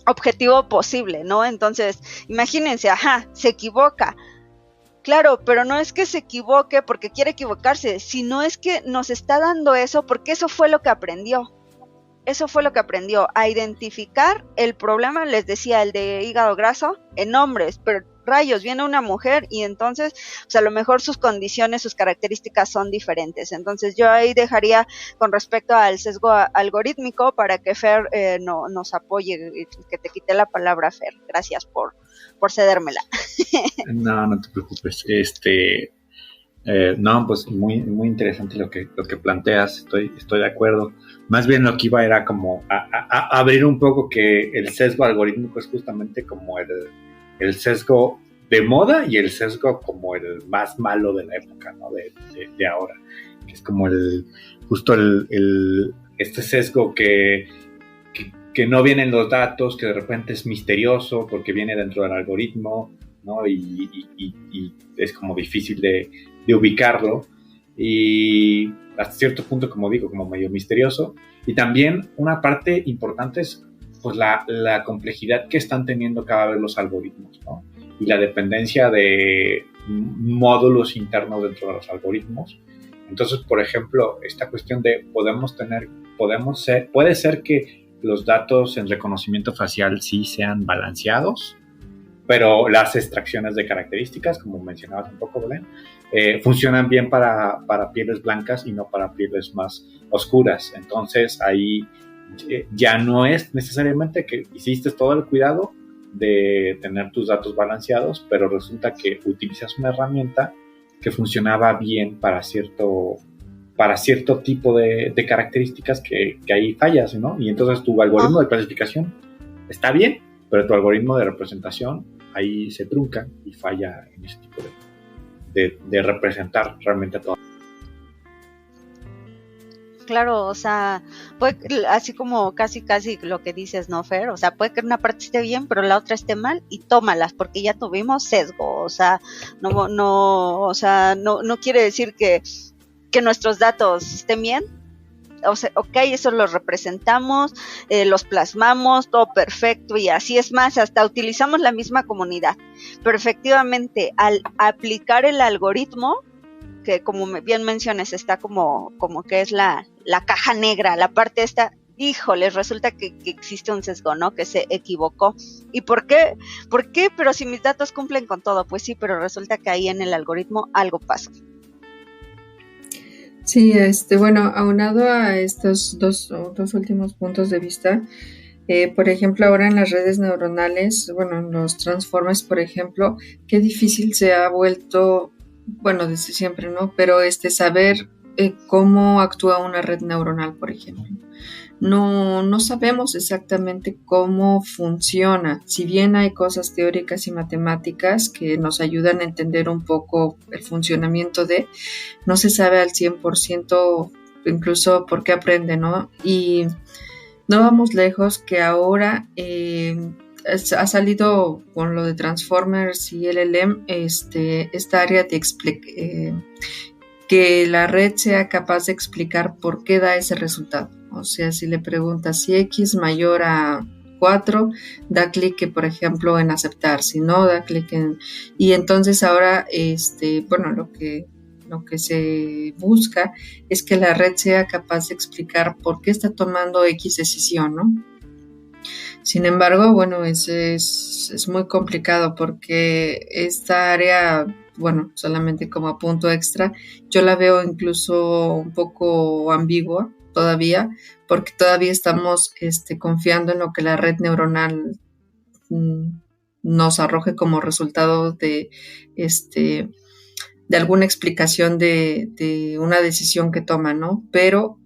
objetivo posible, ¿no? Entonces, imagínense, se equivoca. Claro, pero no es que se equivoque porque quiere equivocarse, sino es que nos está dando eso porque eso fue lo que aprendió. Eso fue lo que aprendió, a identificar el problema, les decía, el de hígado graso en hombres, pero rayos, viene una mujer y entonces, pues a lo mejor sus condiciones, sus características son diferentes. Entonces yo ahí dejaría con respecto al sesgo algorítmico para que Fer nos apoye, que te quité la palabra, Fer. Gracias por cedérmela. No te preocupes. No, pues muy interesante lo que planteas, estoy de acuerdo. Más bien lo que iba era como a abrir un poco que el sesgo algorítmico es justamente como el sesgo de moda y el sesgo como el más malo de la época, ¿no? De ahora, que es como este sesgo que no viene en los datos, que de repente es misterioso porque viene dentro del algoritmo, ¿no? Y es como difícil de ubicarlo, y hasta cierto punto, como digo, como medio misterioso. Y también una parte importante es pues la complejidad que están teniendo cada vez los algoritmos, ¿no? Y la dependencia de módulos internos dentro de los algoritmos. Entonces, por ejemplo, esta cuestión de puede ser que los datos en reconocimiento facial sí sean balanceados, pero las extracciones de características, como mencionabas un poco, Belén, funcionan bien para pieles blancas y no para pieles más oscuras. Entonces ahí ya no es necesariamente que hiciste todo el cuidado de tener tus datos balanceados, pero resulta que utilizas una herramienta que funcionaba bien para cierto tipo de características que ahí fallas, ¿no? Y entonces tu algoritmo de clasificación está bien, pero tu algoritmo de representación ahí se trunca y falla en ese tipo de representar realmente a todo. Claro, o sea, así como casi lo que dices, ¿no, Fer? O sea, puede que una parte esté bien, pero la otra esté mal, y tómalas, porque ya tuvimos sesgo. O sea, no quiere decir que nuestros datos estén bien. O sea, ok, eso lo representamos, los plasmamos, todo perfecto, y así es más, hasta utilizamos la misma comunidad. Pero efectivamente, al aplicar el algoritmo, que como bien mencionas, está como que es la caja negra, la parte esta, híjole, resulta que existe un sesgo, ¿no? Que se equivocó. ¿Y por qué? Pero si mis datos cumplen con todo, pues sí, pero resulta que ahí en el algoritmo algo pasó. Sí, bueno, aunado a estos dos últimos puntos de vista, por ejemplo, ahora en las redes neuronales, bueno, en los transformers, por ejemplo, qué difícil se ha vuelto, bueno, desde siempre, ¿no? Pero saber cómo actúa una red neuronal, por ejemplo. No sabemos exactamente cómo funciona. Si bien hay cosas teóricas y matemáticas que nos ayudan a entender un poco el funcionamiento no se sabe al 100% incluso por qué aprende, ¿no? Y no vamos lejos que ahora ha salido con lo de Transformers y LLM, esta área de que la red sea capaz de explicar por qué da ese resultado. O sea, si le preguntas si X mayor a 4, da clic, por ejemplo, en aceptar. Si no, da clic en... Y entonces ahora, bueno, lo que se busca es que la red sea capaz de explicar por qué está tomando X decisión, ¿no? Sin embargo, bueno, es muy complicado porque esta área, bueno, solamente como punto extra, yo la veo incluso un poco ambigua todavía, porque todavía estamos confiando en lo que la red neuronal nos arroje como resultado de alguna explicación de una decisión que toma, ¿no? Pero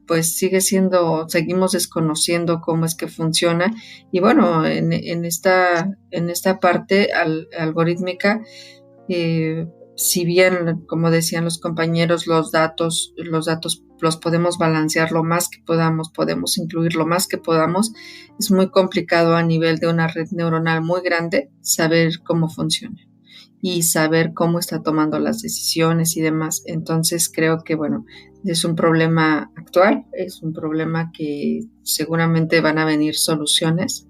pues seguimos desconociendo cómo es que funciona, y bueno, en esta parte algorítmica, si bien, como decían los compañeros, los datos los podemos balancear lo más que podemos incluir lo más que podamos, es muy complicado a nivel de una red neuronal muy grande saber cómo funciona y saber cómo está tomando las decisiones y demás. Entonces creo que, bueno, es un problema actual, es un problema que seguramente van a venir soluciones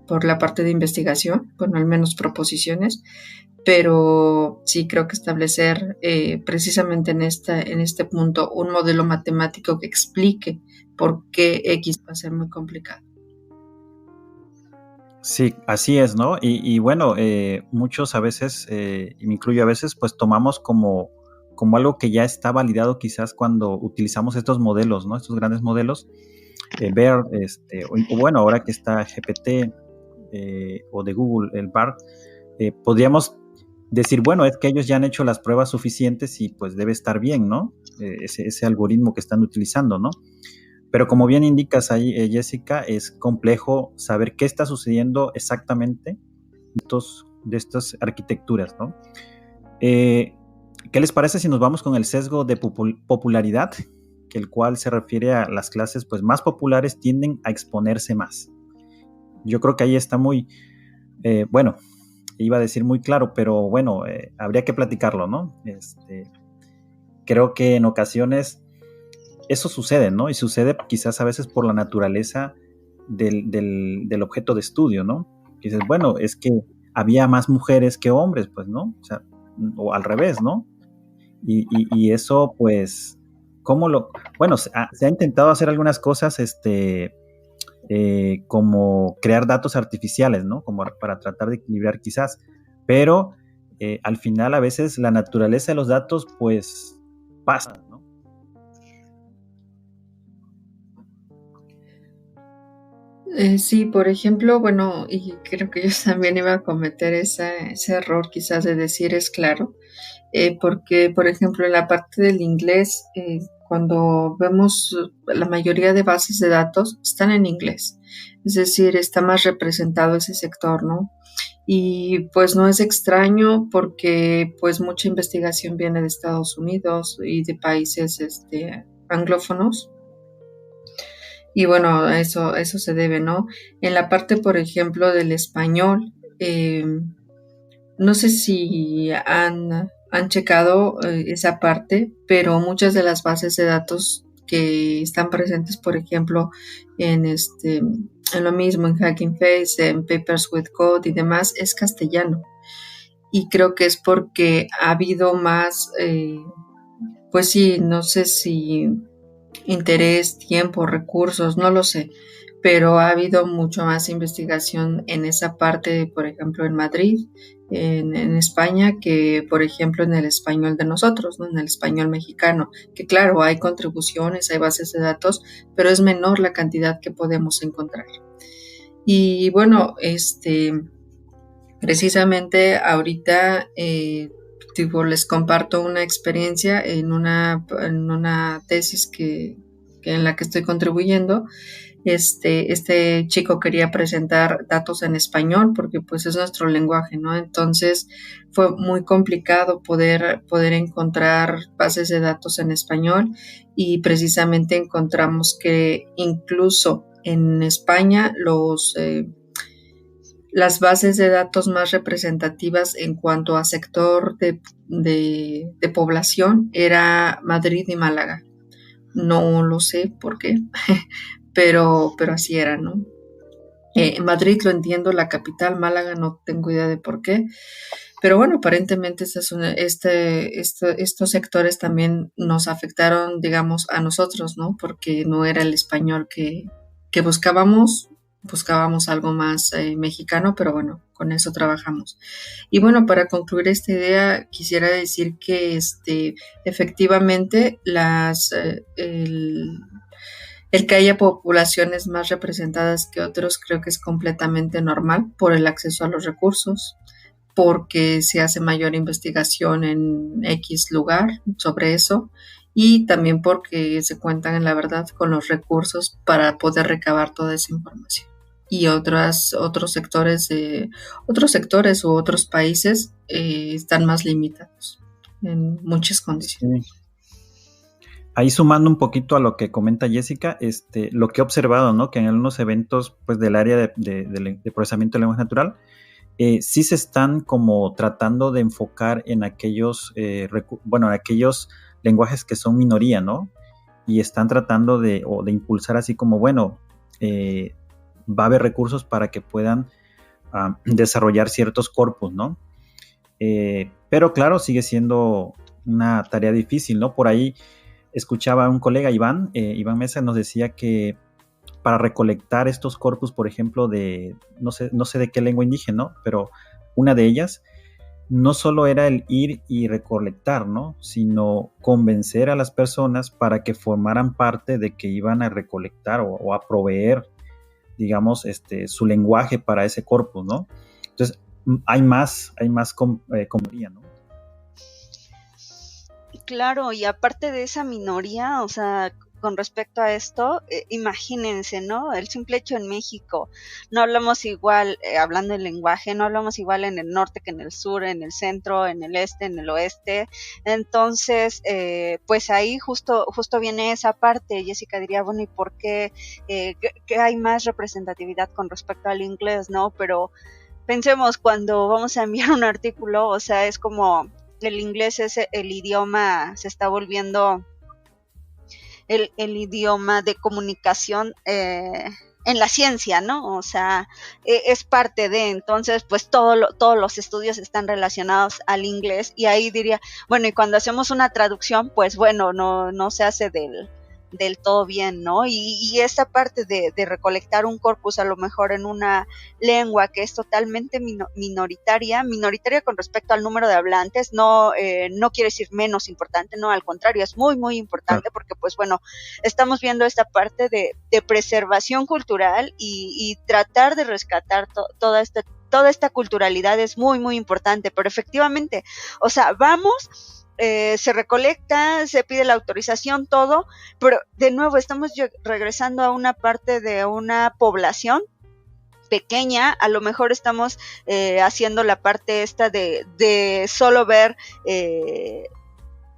por la parte de investigación, bueno, al menos proposiciones, pero sí creo que establecer precisamente en este punto un modelo matemático que explique por qué X va a ser muy complicado. Sí, así es, ¿no? Y bueno, muchos a veces, y me incluyo a veces, pues tomamos como algo que ya está validado quizás cuando utilizamos estos modelos, ¿no? Estos grandes modelos, ver, o bueno, ahora que está GPT o de Google, el BART, podríamos decir, bueno, es que ellos ya han hecho las pruebas suficientes y pues debe estar bien, ¿no? Ese algoritmo que están utilizando, ¿no? Pero como bien indicas ahí, Jessica, es complejo saber qué está sucediendo exactamente de estas arquitecturas, ¿no? ¿Qué les parece si nos vamos con el sesgo de popularidad, que el cual se refiere a las clases pues, más populares tienden a exponerse más? Yo creo que ahí está muy, bueno, iba a decir muy claro, pero bueno, habría que platicarlo, ¿no? Creo que en ocasiones eso sucede, ¿no? Y sucede quizás a veces por la naturaleza del objeto de estudio, ¿no? Y dices, bueno, es que había más mujeres que hombres, pues, ¿no? O sea, o al revés, ¿no? Y eso, pues, bueno, se ha intentado hacer algunas cosas, como crear datos artificiales, ¿no? Como para tratar de equilibrar quizás, pero al final a veces la naturaleza de los datos, pues, pasa, ¿no? Sí, por ejemplo, bueno, y creo que yo también iba a cometer ese error quizás de decir es claro, porque, por ejemplo, en la parte del inglés, cuando vemos la mayoría de bases de datos están en inglés, es decir, está más representado ese sector, ¿no? Y pues no es extraño porque pues mucha investigación viene de Estados Unidos y de países anglófonos. Y bueno, eso se debe, ¿no? En la parte, por ejemplo, del español, no sé si han checado esa parte, pero muchas de las bases de datos que están presentes, por ejemplo, en lo mismo, en Hugging Face, en Papers with Code y demás, es castellano. Y creo que es porque ha habido más, pues sí, no sé si interés, tiempo, recursos, no lo sé, pero ha habido mucho más investigación en esa parte, por ejemplo, en Madrid, en España, que por ejemplo en el español de nosotros, ¿no? En el español mexicano, que claro, hay contribuciones, hay bases de datos, pero es menor la cantidad que podemos encontrar. Y bueno, precisamente ahorita les comparto una experiencia en una tesis en la que estoy contribuyendo. Este chico quería presentar datos en español porque pues es nuestro lenguaje, ¿no? Entonces fue muy complicado poder encontrar bases de datos en español y precisamente encontramos que incluso en España las bases de datos más representativas en cuanto a sector de población era Madrid y Málaga. No lo sé por qué, pero así era, ¿no? Madrid lo entiendo, la capital, Málaga no tengo idea de por qué, pero bueno, aparentemente estos sectores también nos afectaron, digamos, a nosotros, ¿no? Porque no era el español que buscábamos algo más mexicano, pero bueno, con eso trabajamos. Y bueno, para concluir esta idea, quisiera decir que efectivamente el que haya poblaciones más representadas que otros creo que es completamente normal por el acceso a los recursos, porque se hace mayor investigación en X lugar sobre eso y también porque se cuentan en la verdad con los recursos para poder recabar toda esa información. Y otros sectores u otros países están más limitados en muchas condiciones. Sí. Ahí sumando un poquito a lo que comenta Jessica, lo que he observado, ¿no? Que en algunos eventos pues, del área de procesamiento de lenguaje natural, sí se están como tratando de enfocar en aquellos, en aquellos lenguajes que son minoría, ¿no? Y están tratando de impulsar así como, bueno, va a haber recursos para que puedan desarrollar ciertos corpus, ¿no? Pero claro, sigue siendo una tarea difícil, ¿no? Por ahí escuchaba a un colega, Iván Mesa, nos decía que para recolectar estos corpus, por ejemplo, de no sé de qué lengua indígena, ¿no? Pero una de ellas no solo era el ir y recolectar, ¿no? Sino convencer a las personas para que formaran parte de que iban a recolectar o a proveer, digamos, su lenguaje para ese corpus, ¿no? Entonces, hay más comunidad, ¿no? Claro, y aparte de esa minoría, o sea, con respecto a esto, imagínense, ¿no? El simple hecho en México, no hablamos igual, hablando el lenguaje, no hablamos igual en el norte que en el sur, en el centro, en el este, en el oeste. Entonces, pues ahí justo viene esa parte. Jessica diría, bueno, ¿y por qué que hay más representatividad con respecto al inglés, no? Pero pensemos, cuando vamos a enviar un artículo, o sea, es como el inglés es el idioma, se está volviendo el idioma de comunicación en la ciencia, ¿no? O sea, es parte de, entonces, pues todos los estudios están relacionados al inglés, y ahí diría, bueno, y cuando hacemos una traducción, pues bueno, no se hace del todo bien, ¿no? Y esta parte de recolectar un corpus a lo mejor en una lengua que es totalmente minoritaria con respecto al número de hablantes, no quiere decir menos importante, no, al contrario, es muy, muy importante, porque pues bueno, estamos viendo esta parte de preservación cultural y tratar de rescatar toda esta culturalidad es muy, muy importante, pero efectivamente, o sea, vamos... se recolecta, se pide la autorización, todo, pero de nuevo estamos regresando a una parte de una población pequeña, a lo mejor estamos haciendo la parte esta de solo ver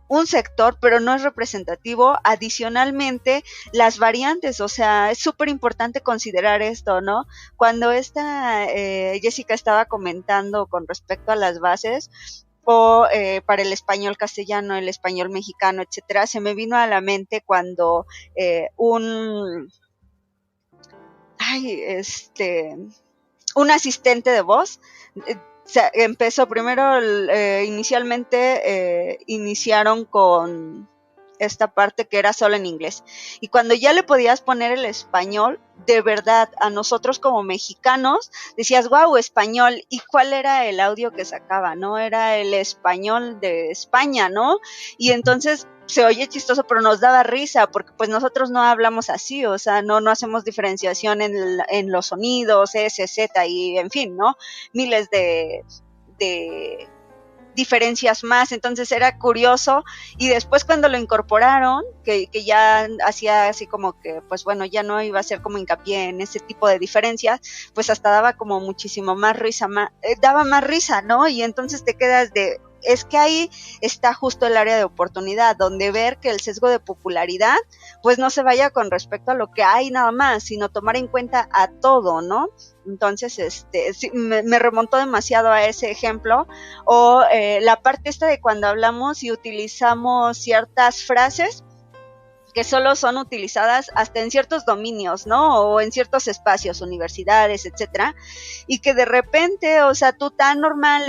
un sector, pero no es representativo. Adicionalmente, las variantes, o sea, es súper importante considerar esto, ¿no? Cuando Jessica estaba comentando con respecto a las bases, o para el español castellano, el español mexicano, etcétera, se me vino a la mente cuando un asistente de voz empezó primero, inicialmente iniciaron con esta parte que era solo en inglés, y cuando ya le podías poner el español, de verdad, a nosotros como mexicanos, decías, wow, español, ¿y cuál era el audio que sacaba? ¿No? Era el español de España, ¿no? Y entonces se oye chistoso, pero nos daba risa, porque pues nosotros no hablamos así, o sea, no hacemos diferenciación en los sonidos, S, Z, y en fin, ¿no? Miles de diferencias más, entonces era curioso, y después cuando lo incorporaron, que ya hacía así como que, pues bueno, ya no iba a ser como hincapié en ese tipo de diferencias, pues hasta daba como muchísimo más risa, daba más risa, ¿no? Y entonces te quedas es que ahí está justo el área de oportunidad, donde ver que el sesgo de popularidad, pues no se vaya con respecto a lo que hay nada más, sino tomar en cuenta a todo, ¿no? Entonces, sí, me remontó demasiado a ese ejemplo, o la parte esta de cuando hablamos y utilizamos ciertas frases que solo son utilizadas hasta en ciertos dominios, ¿no? O en ciertos espacios, universidades, etcétera, y que de repente, o sea, tú tan normal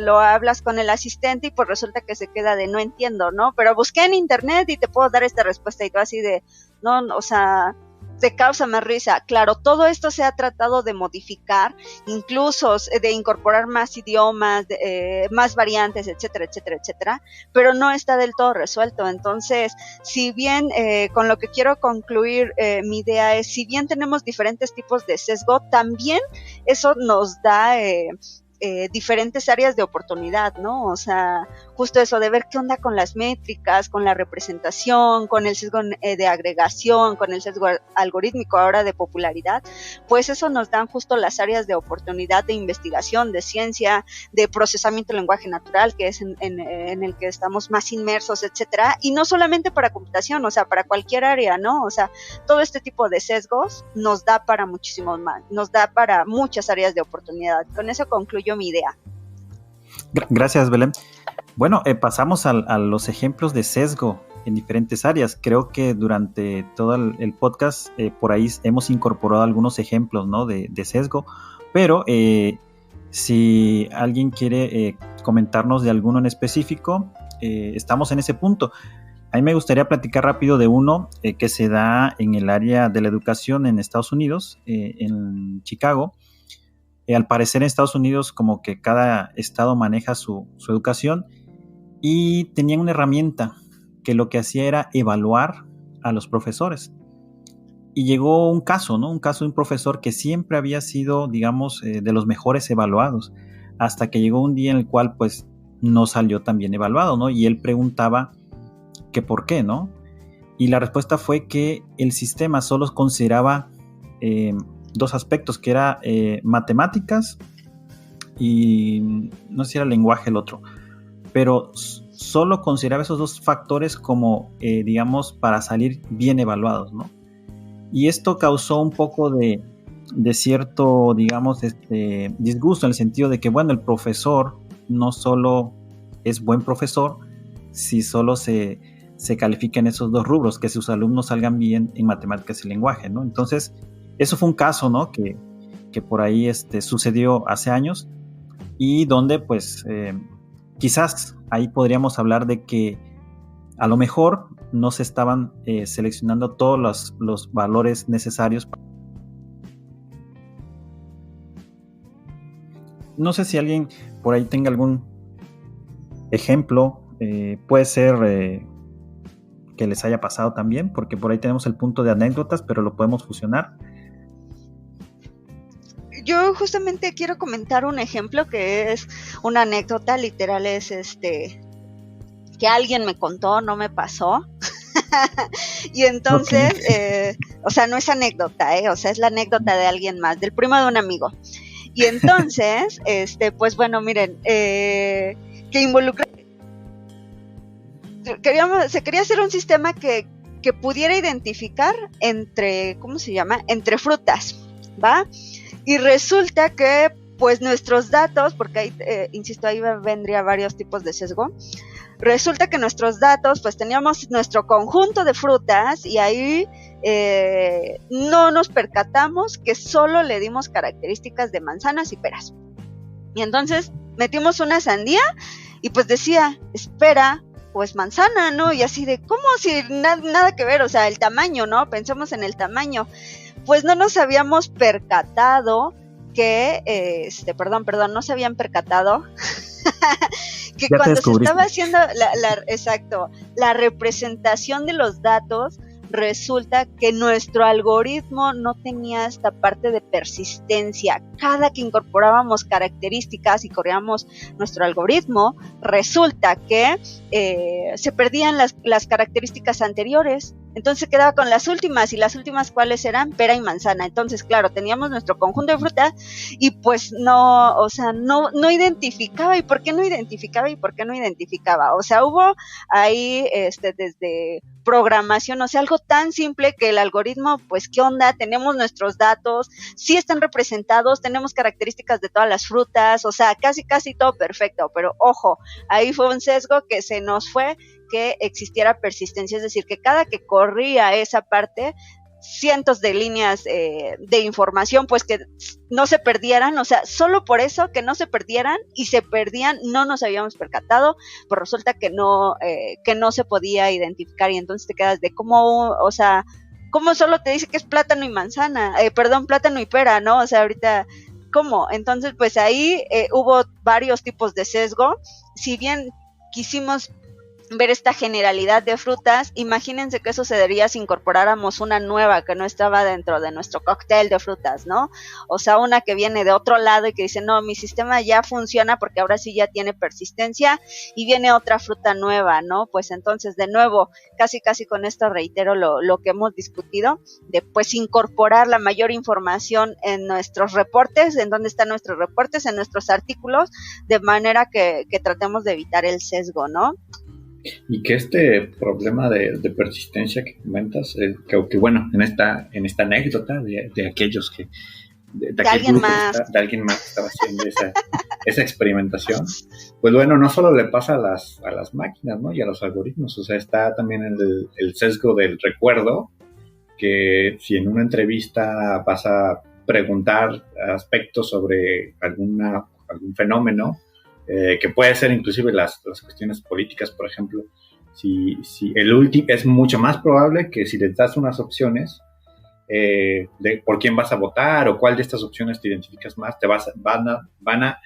lo hablas con el asistente y pues resulta que se queda de no entiendo, ¿no? Pero busqué en internet y te puedo dar esta respuesta, y tú así de, no, o sea, te causa más risa. Claro, todo esto se ha tratado de modificar, incluso de incorporar más idiomas, más variantes, etcétera, etcétera, etcétera, pero no está del todo resuelto. Entonces, si bien con lo que quiero concluir mi idea es, si bien tenemos diferentes tipos de sesgo, también eso nos da diferentes áreas de oportunidad, ¿no? O sea, justo eso de ver qué onda con las métricas, con la representación, con el sesgo de agregación, con el sesgo algorítmico ahora de popularidad, pues eso nos dan justo las áreas de oportunidad de investigación, de ciencia, de procesamiento del lenguaje natural, que es en el que estamos más inmersos, etcétera, y no solamente para computación, o sea, para cualquier área, ¿no? O sea, todo este tipo de sesgos nos da para muchísimos más, nos da para muchas áreas de oportunidad. Con eso concluyo mi idea. Gracias, Belén. Bueno, pasamos a los ejemplos de sesgo en diferentes áreas. Creo que durante todo el podcast por ahí hemos incorporado algunos ejemplos, ¿no? de sesgo, pero si alguien quiere comentarnos de alguno en específico, estamos en ese punto. A mí me gustaría platicar rápido de uno que se da en el área de la educación en Estados Unidos, en Chicago. Al parecer en Estados Unidos como que cada estado maneja su educación y tenían una herramienta que lo que hacía era evaluar a los profesores. Y llegó un caso, ¿no? Un caso de un profesor que siempre había sido, digamos, de los mejores evaluados, hasta que llegó un día en el cual, pues, no salió tan bien evaluado, ¿no? Y él preguntaba que por qué, ¿no? Y la respuesta fue que el sistema solo consideraba dos aspectos, que era matemáticas y no sé si era lenguaje el otro, pero solo consideraba esos dos factores como, digamos, para salir bien evaluados, ¿no? Y esto causó un poco de cierto, digamos, disgusto, en el sentido de que, bueno, el profesor no solo es buen profesor si solo se califica en esos dos rubros, que sus alumnos salgan bien en matemáticas y lenguaje, ¿no? Entonces, eso fue un caso, ¿no? Que por ahí sucedió hace años y donde, pues, quizás ahí podríamos hablar de que a lo mejor no se estaban seleccionando todos los valores necesarios. No sé si alguien por ahí tenga algún ejemplo, puede ser que les haya pasado también, porque por ahí tenemos el punto de anécdotas, pero lo podemos fusionar. Yo justamente quiero comentar un ejemplo que es una anécdota, literal es que alguien me contó, no me pasó. Y entonces, okay. O sea, no es anécdota, o sea, es la anécdota de alguien más, del primo de un amigo. Y entonces, pues bueno, miren, que involucra... Se quería hacer un sistema que pudiera identificar entre, ¿cómo se llama? Entre frutas, ¿va? Y resulta que, pues, nuestros datos, porque ahí, insisto, ahí vendría varios tipos de sesgo. Resulta que nuestros datos, pues teníamos nuestro conjunto de frutas y ahí no nos percatamos que solo le dimos características de manzanas y peras. Y entonces metimos una sandía y pues decía, espera, pues manzana, ¿no? Y así de, ¿cómo? Si nada que ver, o sea, el tamaño, ¿no? Pensemos en el tamaño. Pues no nos habíamos percatado que, perdón, no se habían percatado que ya cuando se estaba haciendo la representación de los datos, resulta que nuestro algoritmo no tenía esta parte de persistencia. Cada que incorporábamos características y corríamos nuestro algoritmo, resulta que se perdían las características anteriores. Entonces quedaba con las últimas, y las últimas ¿cuáles eran? Pera y manzana. Entonces, claro, teníamos nuestro conjunto de frutas y pues no, o sea, no identificaba. ¿Y por qué no identificaba? ¿Y por qué no identificaba? O sea, hubo ahí desde programación, o sea, algo tan simple que el algoritmo, pues, ¿qué onda? Tenemos nuestros datos, sí están representados, tenemos características de todas las frutas, o sea, casi todo perfecto, pero ojo, ahí fue un sesgo que se nos fue que existiera persistencia, es decir, que cada que corría esa parte, cientos de líneas de información, pues que no se perdieran, o sea, solo por eso que no se perdieran, y se perdían, no nos habíamos percatado, pues resulta que no se podía identificar, y entonces te quedas de cómo, o sea, cómo solo te dice que es plátano y manzana, plátano y pera, ¿no? O sea, ahorita, ¿cómo? Entonces, pues ahí hubo varios tipos de sesgo. Si bien quisimos ver esta generalidad de frutas, imagínense qué sucedería si incorporáramos una nueva que no estaba dentro de nuestro cóctel de frutas, ¿no? O sea, una que viene de otro lado y que dice, no, mi sistema ya funciona porque ahora sí ya tiene persistencia, y viene otra fruta nueva, ¿no? Pues entonces, de nuevo, casi con esto reitero lo que hemos discutido, de pues incorporar la mayor información en nuestros reportes, en dónde están nuestros reportes, en nuestros artículos, de manera que tratemos de evitar el sesgo, ¿no? Y que este problema de persistencia que comentas, que bueno, en esta anécdota de aquellos que de alguien más estaba haciendo esa experimentación, pues bueno, no solo le pasa a las máquinas, ¿no? Y a los algoritmos, o sea, está también el sesgo del recuerdo, que si en una entrevista vas a preguntar aspectos sobre algún fenómeno, que puede ser inclusive las cuestiones políticas, por ejemplo, si el último es mucho más probable que si les das unas opciones de por quién vas a votar o cuál de estas opciones te identificas más, van a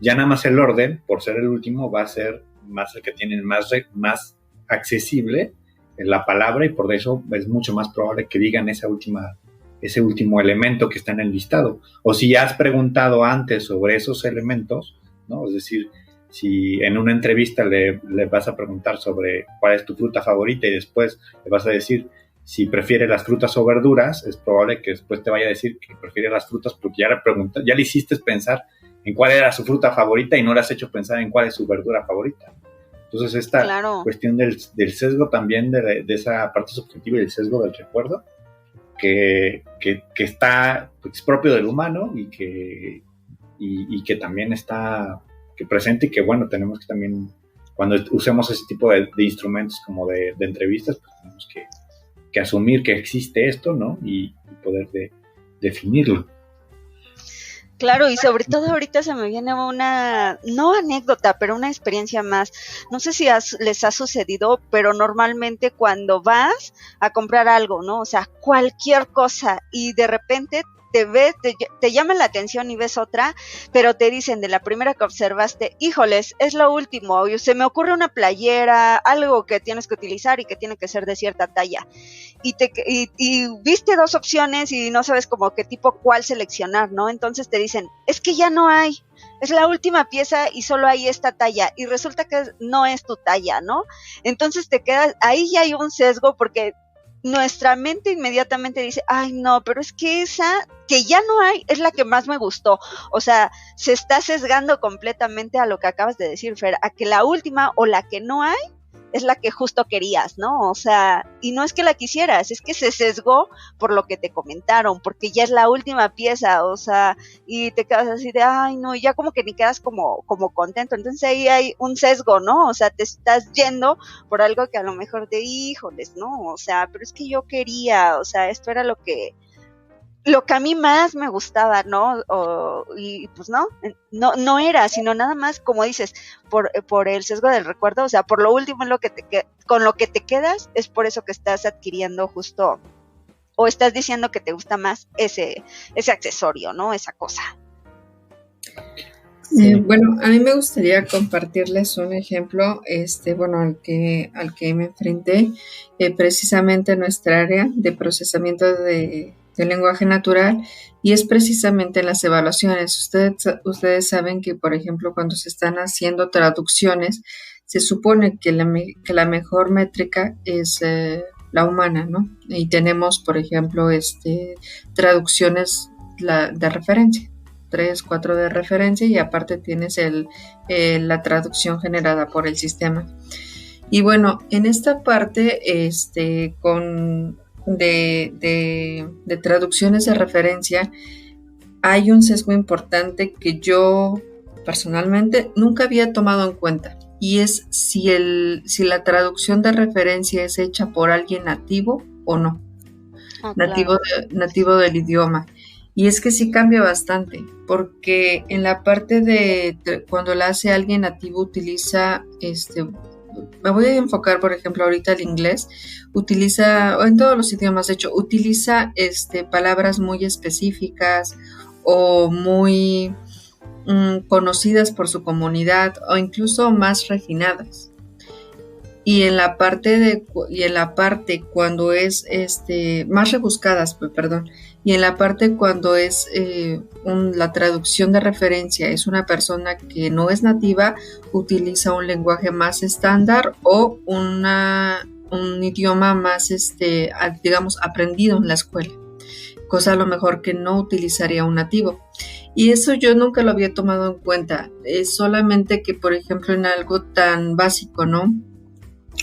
ya nada más el orden, por ser el último, va a ser más el que tiene más accesible en la palabra, y por eso es mucho más probable que digan ese último elemento que está en el listado. O si ya has preguntado antes sobre esos elementos, ¿no? Es decir, si en una entrevista le vas a preguntar sobre cuál es tu fruta favorita y después le vas a decir si prefiere las frutas o verduras, es probable que después te vaya a decir que prefiere las frutas porque ya le hiciste pensar en cuál era su fruta favorita y no le has hecho pensar en cuál es su verdura favorita. Entonces esta cuestión del sesgo también, de esa parte subjetiva y el sesgo del recuerdo, que está, pues, es propio del humano y que también está presente, y que bueno, tenemos que también, cuando usemos ese tipo de instrumentos como de entrevistas, pues tenemos que asumir que existe esto, ¿no? Y poder definirlo. Claro, y sobre todo ahorita se me viene no anécdota, pero una experiencia más. No sé si les ha sucedido, pero normalmente cuando vas a comprar algo, ¿no? O sea, cualquier cosa, y de repente te llama la atención y ves otra, pero te dicen de la primera que observaste, híjoles, es lo último, se me ocurre una playera, algo que tienes que utilizar y que tiene que ser de cierta talla, y viste dos opciones y no sabes como qué tipo cuál seleccionar, ¿no? Entonces te dicen, es que ya no hay, es la última pieza y solo hay esta talla, y resulta que no es tu talla, ¿no? Entonces te quedas, ahí ya hay un sesgo, porque nuestra mente inmediatamente dice, ay no, pero es que esa que ya no hay es la que más me gustó. O sea, se está sesgando completamente a lo que acabas de decir, Fer, a que la última o la que no hay es la que justo querías, ¿no? O sea, y no es que la quisieras, es que se sesgó por lo que te comentaron, porque ya es la última pieza, o sea, y te quedas así de, ay, no, y ya como que ni quedas como contento. Entonces ahí hay un sesgo, ¿no? O sea, te estás yendo por algo que a lo mejor te, híjoles, ¿no? O sea, pero es que yo quería, o sea, esto era lo que a mí más me gustaba, ¿no? Y pues no era, sino nada más, como dices, por el sesgo del recuerdo, o sea, por lo último con lo que te quedas, es por eso que estás adquiriendo justo, o estás diciendo que te gusta más ese accesorio, ¿no? Esa cosa. Bueno, a mí me gustaría compartirles un ejemplo, bueno, al que me enfrenté, precisamente en nuestra área de procesamiento del lenguaje natural, y es precisamente en las evaluaciones. Ustedes saben que, por ejemplo, cuando se están haciendo traducciones, se supone que la mejor métrica es la humana, ¿no? Y tenemos, por ejemplo, traducciones de referencia, 3, 4 de referencia, y aparte tienes la traducción generada por el sistema. Y bueno, en esta parte, de traducciones de referencia, hay un sesgo importante que yo personalmente nunca había tomado en cuenta, y es si la traducción de referencia es hecha por alguien nativo o no, nativo del idioma. Y es que sí cambia bastante, porque en la parte de cuando la hace alguien nativo utiliza me voy a enfocar, por ejemplo, ahorita el inglés, o en todos los idiomas, de hecho, utiliza palabras muy específicas o muy conocidas por su comunidad, o incluso más refinadas. Y en la parte cuando es más rebuscadas, perdón. Y en la parte cuando es la traducción de referencia es una persona que no es nativa, utiliza un lenguaje más estándar o un idioma más, digamos, aprendido en la escuela, cosa a lo mejor que no utilizaría un nativo. Y eso yo nunca lo había tomado en cuenta, es solamente que, por ejemplo, en algo tan básico, ¿no?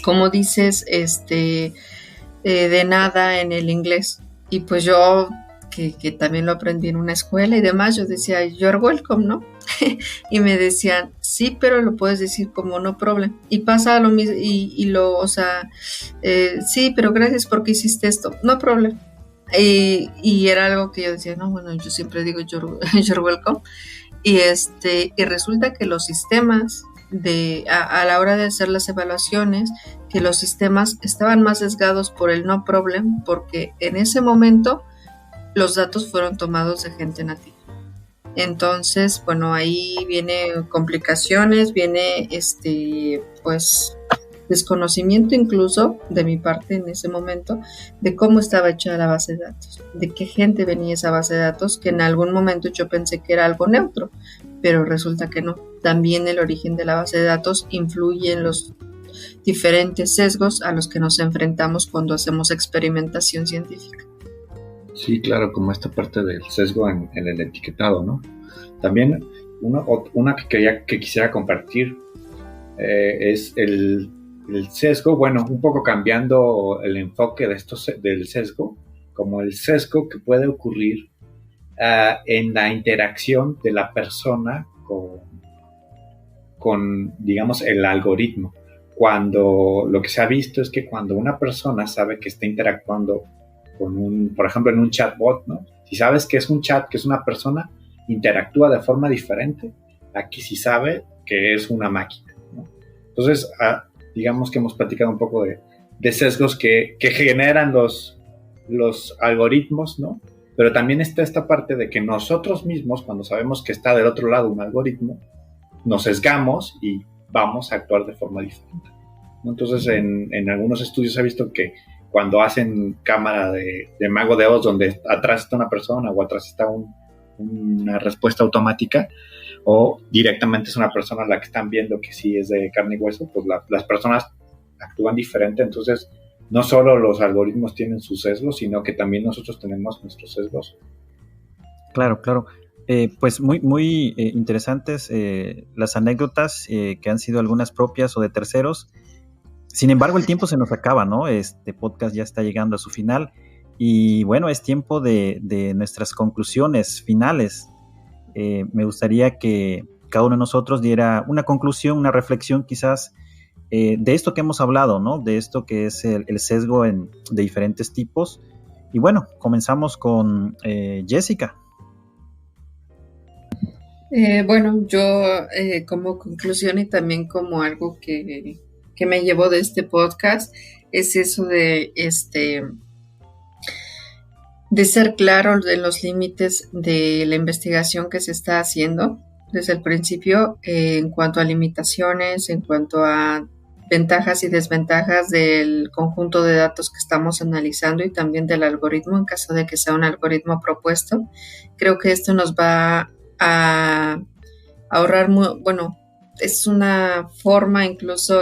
Como dices, de nada en el inglés. Y pues yo, que también lo aprendí en una escuela y demás, yo decía, you're welcome, ¿no? Y me decían, sí, pero lo puedes decir como no problem. Y pasa lo mismo, sí, pero gracias porque hiciste esto, no problem. Y era algo que yo decía, no, bueno, yo siempre digo you're welcome. Y resulta que los sistemas a la hora de hacer las evaluaciones, que los sistemas estaban más sesgados por el no problem, porque en ese momento los datos fueron tomados de gente nativa. Entonces, bueno, ahí viene complicaciones, viene pues desconocimiento incluso de mi parte en ese momento de cómo estaba hecha la base de datos, de qué gente venía esa base de datos, que en algún momento yo pensé que era algo neutro, pero resulta que no. También el origen de la base de datos influye en los diferentes sesgos a los que nos enfrentamos cuando hacemos experimentación científica. Sí, claro, como esta parte del sesgo en el etiquetado, ¿no? También una que quisiera compartir es el sesgo, bueno, un poco cambiando el enfoque del sesgo, como el sesgo que puede ocurrir en la interacción de la persona con, digamos, el algoritmo. Cuando lo que se ha visto es que cuando una persona sabe que está interactuando por ejemplo, en un chatbot, ¿no? Si sabes que es un chat, que es una persona, interactúa de forma diferente a que si sabe que es una máquina, ¿no? Entonces, digamos que hemos platicado un poco de sesgos que generan los algoritmos, ¿no? Pero también está esta parte de que nosotros mismos, cuando sabemos que está del otro lado un algoritmo, nos sesgamos y vamos a actuar de forma diferente, ¿no? Entonces, en algunos estudios se ha visto que cuando hacen cámara de Mago de Oz, donde atrás está una persona o atrás está una respuesta automática, o directamente es una persona a la que están viendo que sí es de carne y hueso, pues las personas actúan diferente. Entonces, no solo los algoritmos tienen sus sesgos, sino que también nosotros tenemos nuestros sesgos. Claro. Pues muy interesantes las anécdotas que han sido algunas propias o de terceros. Sin embargo, el tiempo se nos acaba, ¿no? Este podcast ya está llegando a su final y bueno, es tiempo de nuestras conclusiones finales. Me gustaría que cada uno de nosotros diera una conclusión, una reflexión quizás de esto que hemos hablado, ¿no? De esto que es el sesgo de diferentes tipos. Y bueno, comenzamos con Jessica. Bueno, yo como conclusión y también como algo que me llevó de este podcast es eso de ser claro de los límites de la investigación que se está haciendo desde el principio en cuanto a limitaciones, en cuanto a ventajas y desventajas del conjunto de datos que estamos analizando y también del algoritmo en caso de que sea un algoritmo propuesto. Creo que esto nos va a ahorrar es una forma incluso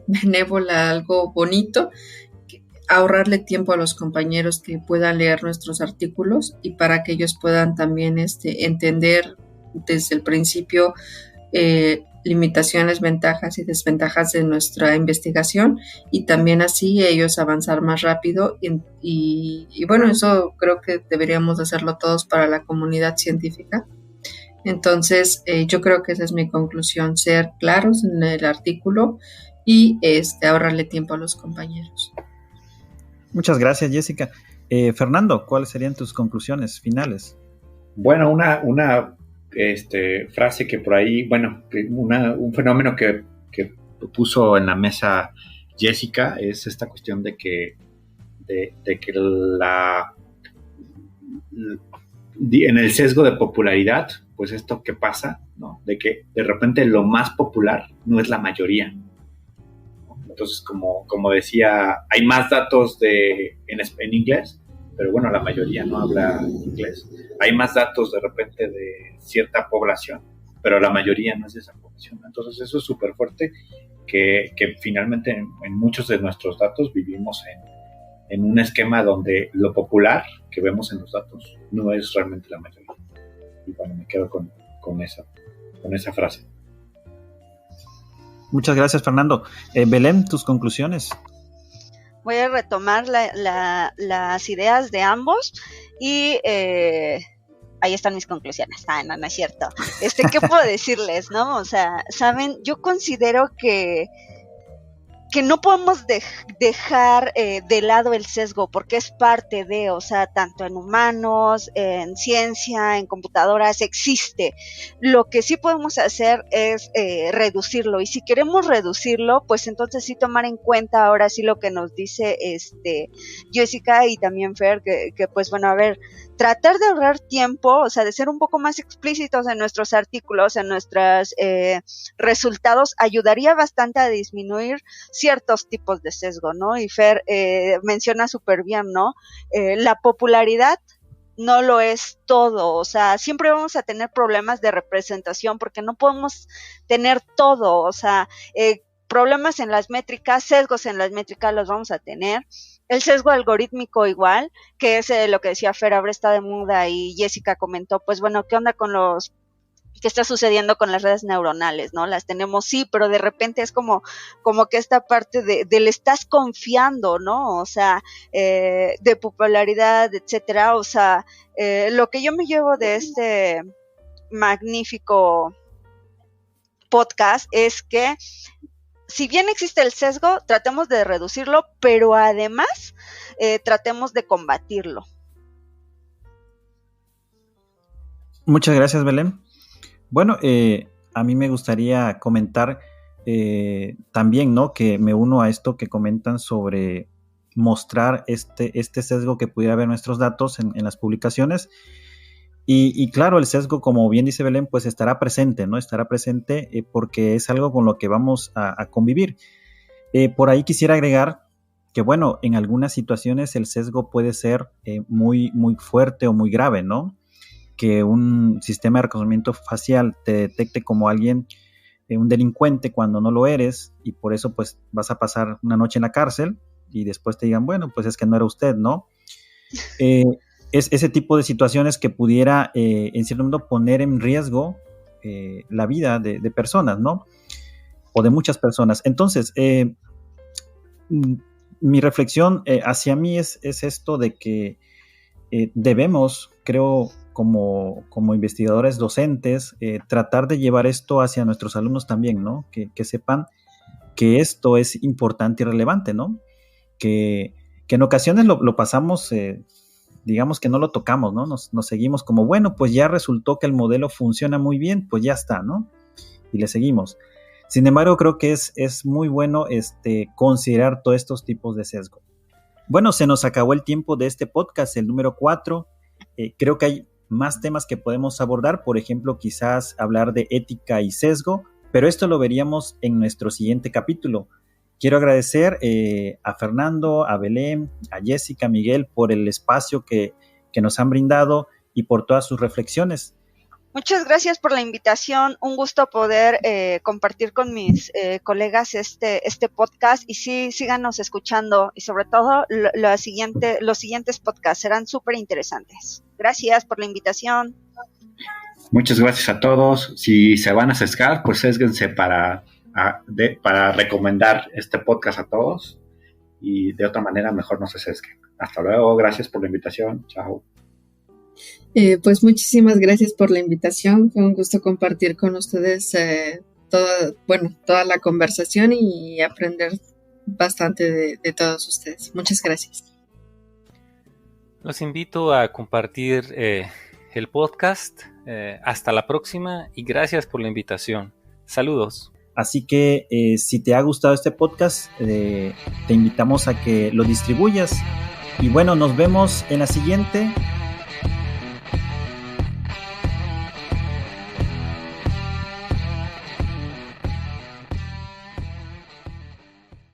benévola, algo bonito, ahorrarle tiempo a los compañeros que puedan leer nuestros artículos y para que ellos puedan también entender desde el principio limitaciones, ventajas y desventajas de nuestra investigación y también así ellos avanzar más rápido y bueno, eso creo que deberíamos hacerlo todos para la comunidad científica. Entonces, yo creo que esa es mi conclusión, ser claros en el artículo y ahorrarle tiempo a los compañeros. Muchas gracias, Jessica. Fernando, ¿cuáles serían tus conclusiones finales? Bueno, una frase que por ahí, un fenómeno que puso en la mesa Jessica es esta cuestión de que en el sesgo de popularidad, pues esto que pasa, ¿no? De que de repente lo más popular no es la mayoría. Entonces, como decía, hay más datos en inglés, pero bueno, la mayoría no habla inglés. Hay más datos de repente de cierta población, pero la mayoría no es de esa población. Entonces, eso es súper fuerte, que finalmente en muchos de nuestros datos vivimos en un esquema donde lo popular que vemos en los datos no es realmente la mayoría. Y bueno, me quedo con esa frase. Muchas gracias, Fernando. Belén, tus conclusiones. Voy a retomar las ideas de ambos y ahí están mis conclusiones. No es cierto. ¿Qué puedo decirles, no? O sea, saben, yo considero que que no podemos dejar de lado el sesgo, porque es parte de, o sea, tanto en humanos, en ciencia, en computadoras, existe. Lo que sí podemos hacer es reducirlo, y si queremos reducirlo, pues entonces sí tomar en cuenta ahora sí lo que nos dice Jessica y también Fer, que pues bueno, a ver, tratar de ahorrar tiempo, o sea, de ser un poco más explícitos en nuestros artículos, en nuestros resultados, ayudaría bastante a disminuir ciertos tipos de sesgo, ¿no? Y Fer menciona súper bien, ¿no? La popularidad no lo es todo, o sea, siempre vamos a tener problemas de representación porque no podemos tener todo, o sea, problemas en las métricas, sesgos en las métricas los vamos a tener. El sesgo algorítmico igual, que es lo que decía Fer, ahora está de moda, y Jessica comentó, pues bueno, ¿qué onda con qué está sucediendo con las redes neuronales, ¿no? Las tenemos, sí, pero de repente es como que esta parte de le estás confiando, ¿no? O sea, de popularidad, etcétera. O sea, lo que yo me llevo de este magnífico podcast es que si bien existe el sesgo, tratemos de reducirlo, pero además tratemos de combatirlo. Muchas gracias, Belén. Bueno, a mí me gustaría comentar también, ¿no? Que me uno a esto que comentan sobre mostrar este sesgo que pudiera haber en nuestros datos en las publicaciones. Y claro, el sesgo, como bien dice Belén, pues estará presente, ¿no? Estará presente porque es algo con lo que vamos a convivir. Por ahí quisiera agregar que, bueno, en algunas situaciones el sesgo puede ser muy, muy fuerte o muy grave, ¿no? Que un sistema de reconocimiento facial te detecte como alguien, un delincuente, cuando no lo eres, y por eso pues vas a pasar una noche en la cárcel y después te digan, bueno, pues es que no era usted, ¿no? Es ese tipo de situaciones que pudiera, en cierto modo, poner en riesgo la vida de personas, ¿no? O de muchas personas. Entonces, mi reflexión hacia mí es esto de que debemos, creo, como investigadores docentes, tratar de llevar esto hacia nuestros alumnos también, ¿no? Que sepan que esto es importante y relevante, ¿no? Que en ocasiones lo pasamos, digamos que no lo tocamos, ¿no? Nos seguimos como, bueno, pues ya resultó que el modelo funciona muy bien, pues ya está, ¿no? Y le seguimos. Sin embargo, creo que es muy bueno considerar todos estos tipos de sesgo. Bueno, se nos acabó el tiempo de este podcast, el número 4. Creo que hay más temas que podemos abordar, por ejemplo, quizás hablar de ética y sesgo, pero esto lo veríamos en nuestro siguiente capítulo. Quiero agradecer a Fernando, a Belén, a Jessica, a Miguel por el espacio que nos han brindado y por todas sus reflexiones. Muchas gracias por la invitación, un gusto poder compartir con mis colegas este podcast, y sí, síganos escuchando, y sobre todo los siguientes podcasts serán súper interesantes. Gracias por la invitación. Muchas gracias a todos. Si se van a sesgar, pues sésguense para recomendar este podcast a todos, y de otra manera mejor no se sesguen. Hasta luego, gracias por la invitación, chao. Pues muchísimas gracias por la invitación, fue un gusto compartir con ustedes toda la conversación y aprender bastante de todos ustedes. Muchas gracias. Los invito a compartir el podcast. Hasta la próxima y gracias por la invitación. Saludos. Así que si te ha gustado este podcast, te invitamos a que lo distribuyas. Y bueno, nos vemos en la siguiente.